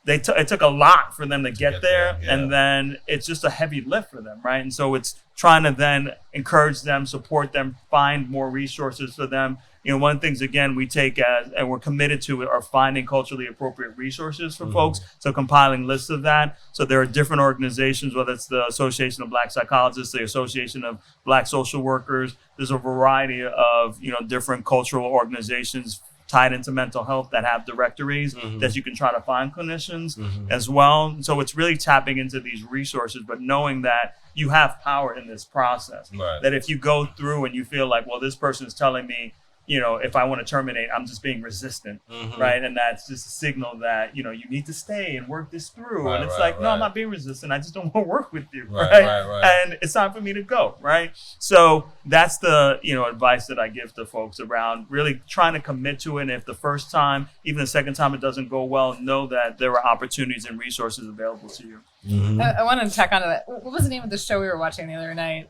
took a lot for them to get there, and then it's just a heavy lift for them, right? And so it's trying to then encourage them, support them, find more resources for them. One of the things, again, we take as, and we're committed to, are finding culturally appropriate resources for folks. So compiling lists of that. So there are different organizations, whether it's the Association of Black Psychologists, the Association of Black Social Workers. There's a variety of, different cultural organizations tied into mental health that have directories that you can try to find clinicians as well. So it's really tapping into these resources, but knowing that you have power in this process. That if you go through and you feel like, well, this person is telling me, if I want to terminate, I'm just being resistant, right? And that's just a signal that, you need to stay and work this through. And it's no, I'm not being resistant. I just don't want to work with you, right? And it's time for me to go, right? So that's the, advice that I give to folks around really trying to commit to it. And if the first time, even the second time it doesn't go well, know that there are opportunities and resources available to you. I want to tack onto that. What was the name of the show we were watching the other night?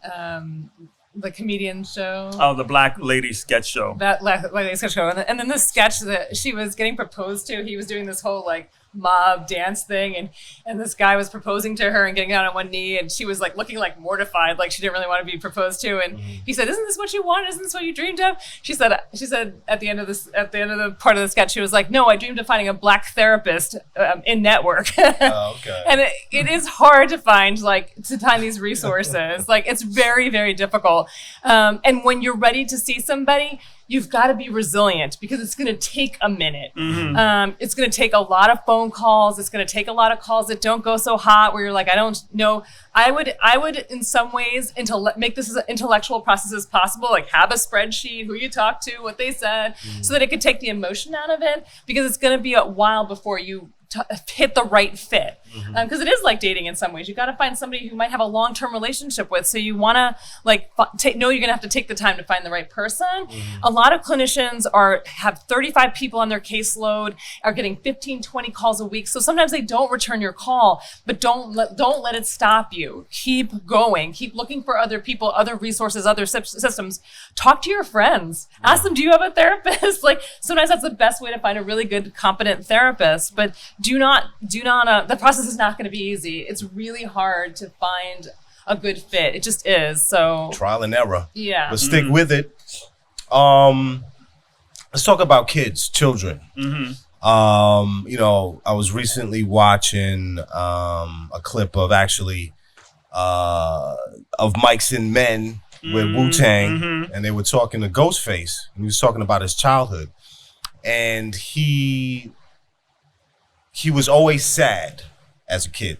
The comedian show. Oh, the Black Lady Sketch Show. That Black Lady Sketch Show. And then the sketch that she was getting proposed to, he was doing this whole mob dance thing, and this guy was proposing to her and getting down on one knee, and she was looking mortified, like she didn't really want to be proposed to, and he said, "Isn't this what you want? Isn't this what you dreamed of?" She said at the end of the part of the sketch, she was like, "No, I dreamed of finding a black therapist in network." Oh, okay. And it is hard to find these resources. It's very, very difficult. And when you're ready to see somebody, you've got to be resilient, because it's going to take a minute. It's going to take a lot of phone calls. It's going to take a lot of calls that don't go so hot, where you're like, I don't know. I would in some ways make this as intellectual process as possible. Have a spreadsheet, who you talked to, what they said, so that it could take the emotion out of it, because it's going to be a while before you hit the right fit. Because it is like dating in some ways. You got to find somebody who might have a long-term relationship with. So you want to like know you're going to have to take the time to find the right person. A lot of clinicians have 35 people on their caseload, are getting 15, 20 calls a week. So sometimes they don't return your call, but don't let it stop you. Keep going. Keep looking for other people, other resources, other systems. Talk to your friends. Ask them, do you have a therapist? Like sometimes that's the best way to find a really good, competent therapist. But do not. The process is not going to be easy. It's really hard to find a good fit. It just is. So trial and error. Yeah. But stick with it. Let's talk about kids, children. You know, I was recently watching a clip of Mics and Men with Wu-Tang, and they were talking to Ghostface, and he was talking about his childhood, and he was always sad as a kid.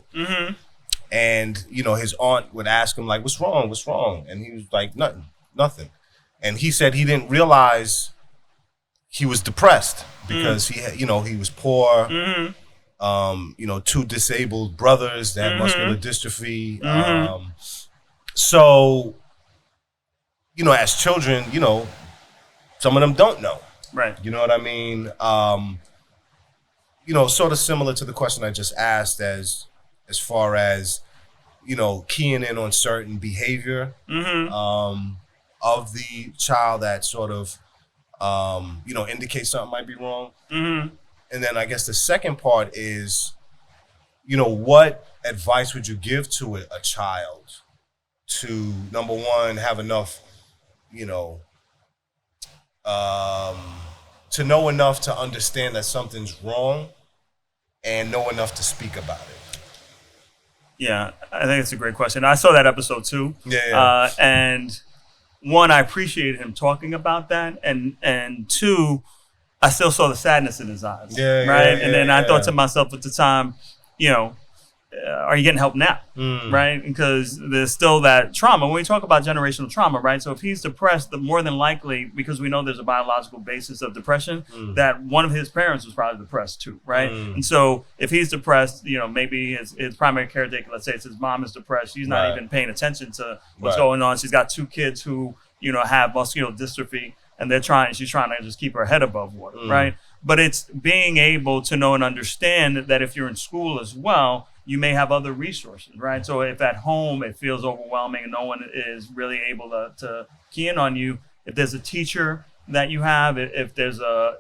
And, you know, his aunt would ask him, like, what's wrong? And he was like, nothing. And he said he didn't realize he was depressed because he was poor, you know, 2 disabled brothers that had muscular dystrophy. So, you know, as children, you know, some of them don't know. Right. You know what I mean? You know, sort of similar to the question I just asked as far as, you know, keying in on certain behavior of the child that sort of, you know, indicates something might be wrong. And then I guess the second part is, you know, what advice would you give to a child to, number one, have enough, you know, to know enough to understand that something's wrong and know enough to speak about it? Yeah, I think it's a great question. I saw that episode too. Yeah. And one, I appreciated him talking about that. And two, I still saw the sadness in his eyes. Right. And then I thought to myself at the time, you know, are you getting help now? Right? Because there's still that trauma. When we talk about generational trauma, right? So if he's depressed, the more than likely, because we know there's a biological basis of depression, that one of his parents was probably depressed too, right? And so if he's depressed, you know, maybe his primary caretaker, let's say it's his mom, is depressed. She's not even paying attention to what's going on. She's got 2 kids who, you know, have muscular dystrophy, and she's trying to just keep her head above water, right? But it's being able to know and understand that if you're in school as well, you may have other resources, right? So if at home it feels overwhelming and no one is really able to key in on you, if there's a teacher that you have, if there's a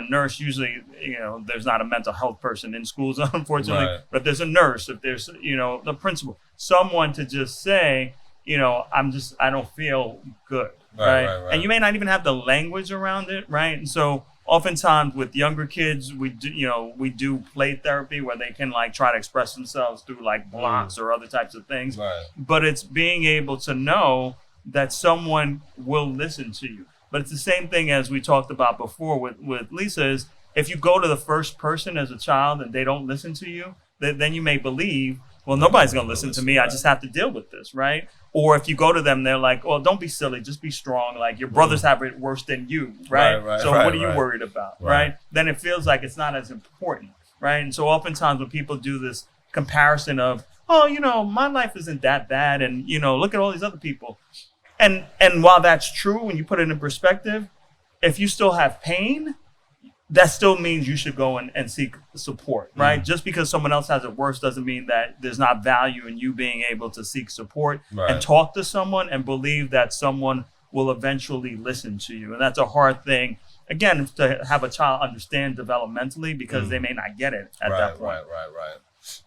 nurse, usually, you know, there's not a mental health person in schools, unfortunately, but if there's a nurse, if there's, you know, the principal, someone to just say, you know, I don't feel good, right? And you may not even have the language around it, right? And so oftentimes with younger kids, we do play therapy where they can like try to express themselves through like blocks or other types of things. But it's being able to know that someone will listen to you. But it's the same thing as we talked about before with Lisa, is if you go to the first person as a child and they don't listen to you, then you may believe, well, nobody's going to listen to me. I just have to deal with this, right? Or if you go to them, they're like, well, don't be silly, just be strong. Like your brothers have it worse than you, right? So what are you worried about, right? Then it feels like it's not as important, right? And so oftentimes when people do this comparison of, oh, you know, my life isn't that bad, and, you know, look at all these other people. And while that's true, when you put it in perspective, if you still have pain, that still means you should go and seek support, right? Just because someone else has it worse doesn't mean that there's not value in you being able to seek support and talk to someone and believe that someone will eventually listen to you. And that's a hard thing, again, to have a child understand developmentally, because they may not get it at that point. Right.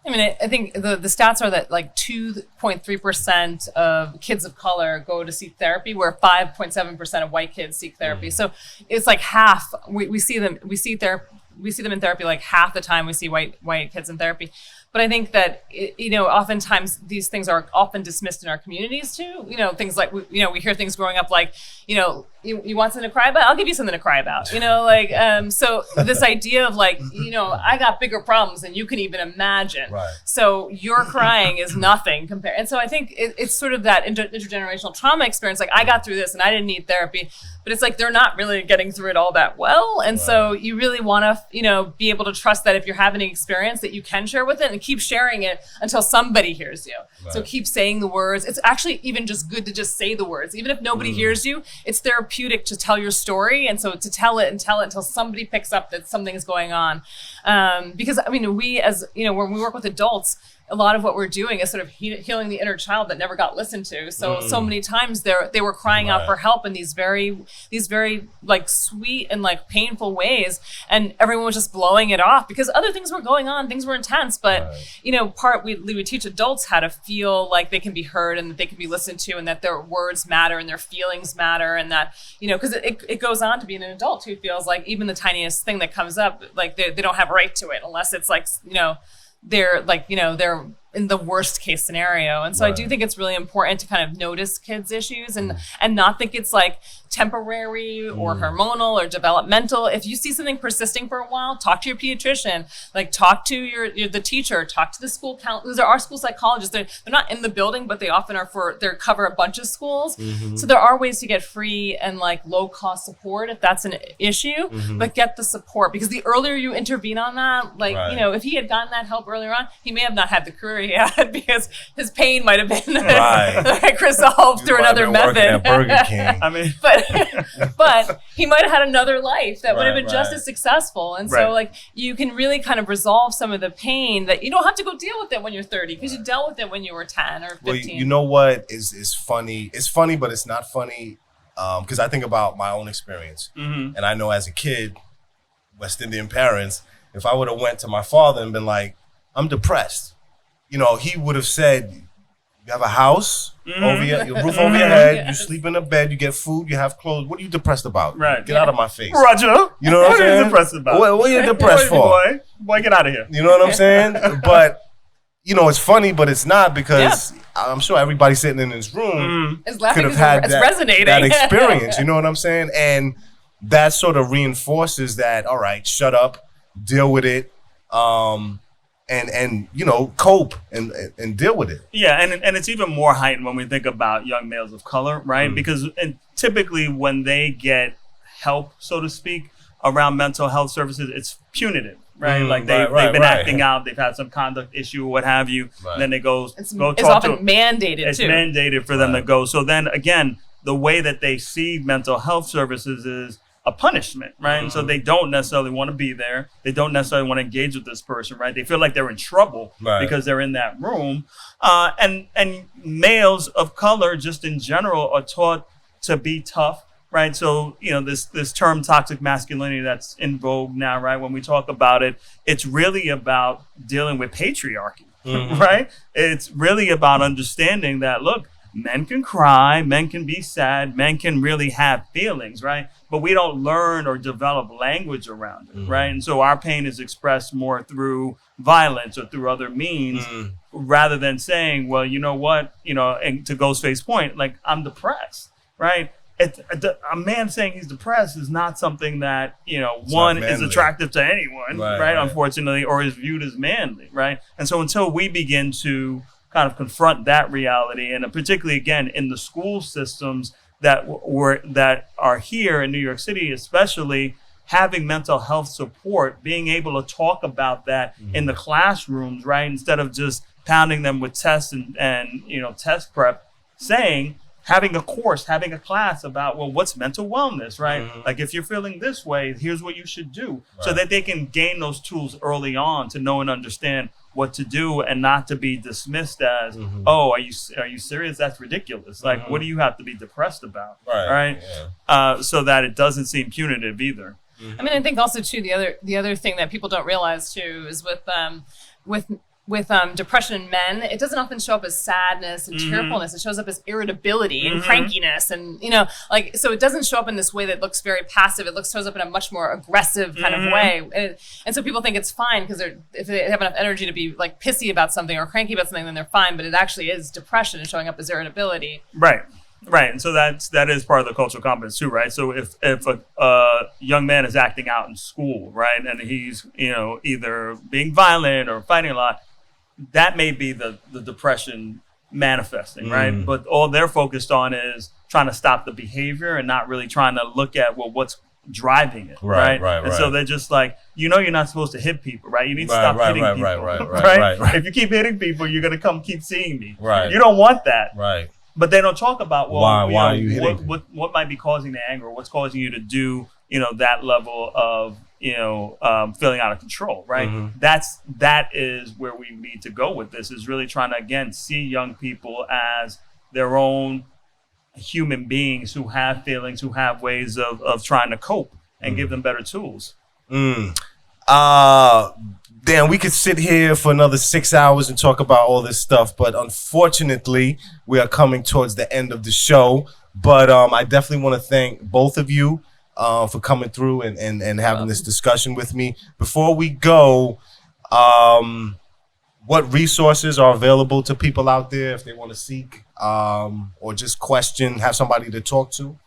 I mean, I think the stats are that like 2.3% of kids of color go to seek therapy, where 5.7% of white kids seek therapy. So it's like half. We see them in therapy like half the time we see white kids in therapy. But I think that, you know, oftentimes these things are often dismissed in our communities too. You know, things like, we hear things growing up like, you know, you want something to cry about? I'll give you something to cry about. You know, like, so this idea of like, you know, I got bigger problems than you can even imagine. So your crying is nothing compared. And so I think it's sort of that intergenerational trauma experience. Like I got through this and I didn't need therapy. but it's like they're not really getting through it all that well. And so you really want to, you know, be able to trust that if you're having an experience that you can share with it, and keep sharing it until somebody hears you. So keep saying the words. It's actually even just good to just say the words. Even if nobody hears you, it's therapeutic to tell your story. And so to tell it until somebody picks up that something is going on. Because I mean, we, as you know, when we work with adults, a lot of what we're doing is sort of healing the inner child that never got listened to. So many times they were crying out for help in these very like sweet and like painful ways, and everyone was just blowing it off because other things were going on, things were intense. But you know, we teach adults how to feel like they can be heard and that they can be listened to, and that their words matter and their feelings matter, and that, you know, because it goes on to being an adult who feels like even the tiniest thing that comes up, like they don't have a right to it unless it's like, you know, they're like, you know, they're in the worst case scenario. And so I do think it's really important to kind of notice kids' issues and not think it's like temporary or hormonal or developmental. If you see something persisting for a while, talk to your pediatrician, like talk to the teacher, talk to the school counselor. There are school psychologists. They're not in the building, but they often are they cover a bunch of schools. So there are ways to get free and like low cost support if that's an issue, but get the support, because the earlier you intervene on that, like, you know, if he had gotten that help earlier on, he may have not had the career he had because his pain might have been resolved through another method. At Burger King. I mean, but he might have had another life that would have been just as successful. And so like you can really kind of resolve some of the pain that you don't have to go deal with it when you're 30, because you dealt with it when you were 10 or 15. Well, you know what is funny? It's funny, but it's not funny, because I think about my own experience. And I know as a kid, West Indian parents, if I would have went to my father and been like, I'm depressed, you know, he would have said, you have a house over your roof over your head, you sleep in a bed, you get food, you have clothes. What are you depressed about? Get out of my face. Roger. You know what I'm saying? What are you depressed about? What are you depressed for? Boy, get out of here. You know what I'm saying? But, you know, it's funny, but it's not, because I'm sure everybody sitting in this room could have had that experience. You know what I'm saying? And that sort of reinforces that, all right, shut up, deal with it. And you know, cope and deal with it. Yeah, and it's even more heightened when we think about young males of color, right? Because typically when they get help, so to speak, around mental health services, it's punitive, right? Like they've been acting out, they've had some conduct issue or what have you. And then they go talk to them. It's often mandated It's too. mandated for them to go. So then again, the way that they see mental health services is a punishment, right? And so they don't necessarily want to be there. They don't necessarily want to engage with this person, right? They feel like they're in trouble because they're in that room. And males of color, just in general, are taught to be tough, right? So, you know, this term toxic masculinity that's in vogue now, right? When we talk about it, it's really about dealing with patriarchy, right? It's really about understanding that, look, men can cry, men can be sad, men can really have feelings, right? But we don't learn or develop language around it, right? And so our pain is expressed more through violence or through other means, rather than saying, well, you know what, you know, and to Ghostface's point, like, I'm depressed, right? A man saying he's depressed is not something that, you know, one is attractive to anyone, right? Unfortunately, or is viewed as manly, right? And so until we begin to kind of confront that reality, and particularly again in the school systems that are here in New York City, especially, having mental health support, being able to talk about that in the classrooms, right? Instead of just pounding them with tests and you know, test prep, having a course, having a class about, well, what's mental wellness, right? Like, if you're feeling this way, here's what you should do, so that they can gain those tools early on to know and understand what to do, and not to be dismissed as, oh, are you serious? That's ridiculous. Like, what do you have to be depressed about? Right? So that it doesn't seem punitive either. I mean, I think also too, the other thing that people don't realize too is with depression in men, it doesn't often show up as sadness and tearfulness. It shows up as irritability and crankiness, and, you know, like, so it doesn't show up in this way that looks very passive. It shows up in a much more aggressive kind of way. And so people think it's fine because if they have enough energy to be like pissy about something or cranky about something, then they're fine. But it actually is depression and showing up as irritability. Right. And so that is part of the cultural competence too, right? So if a young man is acting out in school, right, and he's, you know, either being violent or fighting a lot, that may be the depression manifesting, right? But all they're focused on is trying to stop the behavior and not really trying to look at, well, what's driving it, right? And so they're just like, you're not supposed to hit people, right? You need to stop hitting people, right? If you keep hitting people, you're going to keep seeing me. Right. You don't want that. Right. But they don't talk about, well, why are you hitting what might be causing the anger, what's causing you to do, that level of, feeling out of control, right? Mm-hmm. That is where we need to go with this, is really trying to, again, see young people as their own human beings who have feelings, who have ways of trying to cope, and give them better tools. Dan, we could sit here for another 6 hours and talk about all this stuff, but unfortunately, we are coming towards the end of the show. But I definitely want to thank both of you for coming through and having this discussion with me. Before we go, what resources are available to people out there if they want to seek or just question, have somebody to talk to?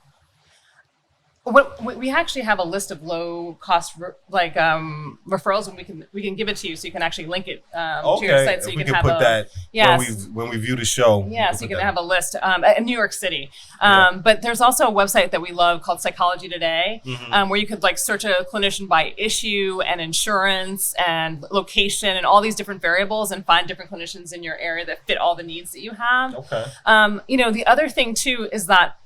We actually have a list of low cost referrals, and we can give it to you so you can actually link it to your site, so you can have put that yes. when we view the show. Yeah, so you can have a list in New York City. But there's also a website that we love called Psychology Today, where you could search a clinician by issue and insurance and location and all these different variables and find different clinicians in your area that fit all the needs that you have. Okay. The other thing too is that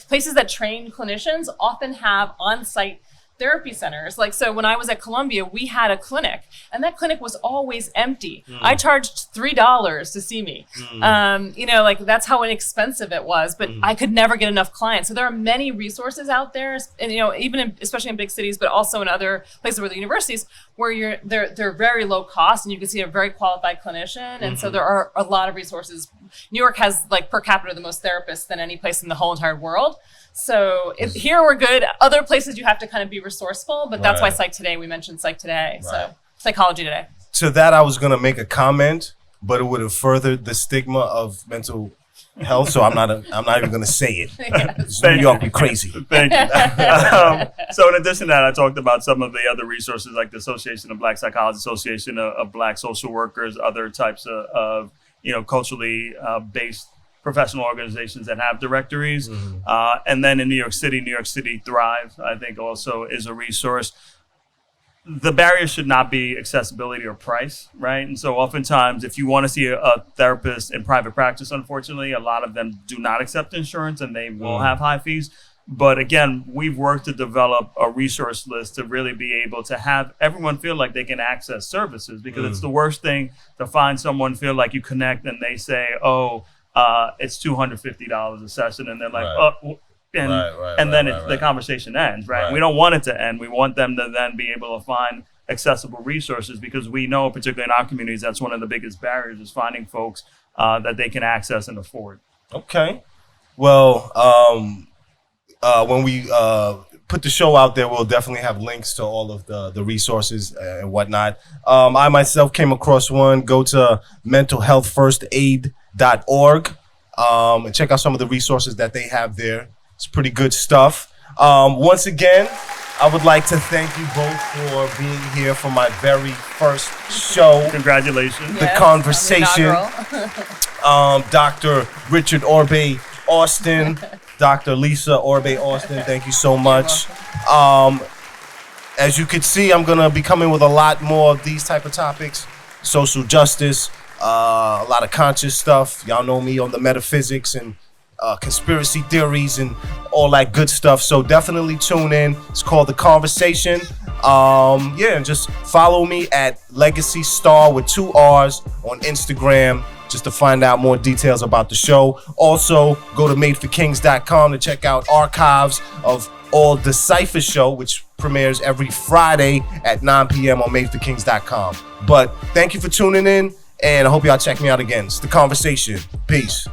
places that train clinicians often have on-site therapy centers. So when I was at Columbia, we had a clinic, and that clinic was always empty. I charged $3 to see me. That's how inexpensive it was, but I could never get enough clients. So there are many resources out there, and even especially in big cities, but also in other places where the universities, where they're very low cost, and you can see a very qualified clinician. And so there are a lot of resources. New York has per capita the most therapists than any place in the whole entire world. So here we're good. Other places you have to kind of be resourceful, but that's why Psych Today, we mentioned Psych Today. Right. So Psychology Today. To that, I was going to make a comment, but it would have furthered the stigma of mental health, so I'm not even going to say it. Yes. New York be crazy. Thank you. So in addition to that, I talked about some of the other resources like the Association of Black Psychologists, Association of Black Social Workers, other types of culturally based professional organizations that have directories. And then in New York City Thrive, I think also is a resource. The barrier should not be accessibility or price, right? And so oftentimes, if you want to see a therapist in private practice, unfortunately, a lot of them do not accept insurance and they will have high fees. But again, we've worked to develop a resource list to really be able to have everyone feel like they can access services, because it's the worst thing to find someone feel like you connect and they say, it's $250 a session, and they're like, the conversation ends, right? We don't want it to end. We want them to then be able to find accessible resources, because we know, particularly in our communities, that's one of the biggest barriers, is finding folks that they can access and afford. Okay. Well, when we put the show out there, we'll definitely have links to all of the resources and whatnot. I myself came across one. Go to mentalhealthfirstaid.org and check out some of the resources that they have there. It's pretty good stuff. Once again, I would like to thank you both for being here for my very first show. Congratulations. The Conversation. Dr. Richard Orbe-Austin, Dr. Lisa Orbe-Austin, thank you so much. As you can see, I'm going to be coming with a lot more of these type of topics. Social justice, a lot of conscious stuff. Y'all know me on the metaphysics and conspiracy theories and all that good stuff. So definitely tune in. It's called The Conversation. And just follow me at Legacy Star with 2 R's on Instagram, just to find out more details about the show. Also, go to madeforkings.com to check out archives of all the Cypher show, which premieres every Friday at 9 p.m. on madeforkings.com. But thank you for tuning in, and I hope y'all check me out again. It's The Conversation. Peace.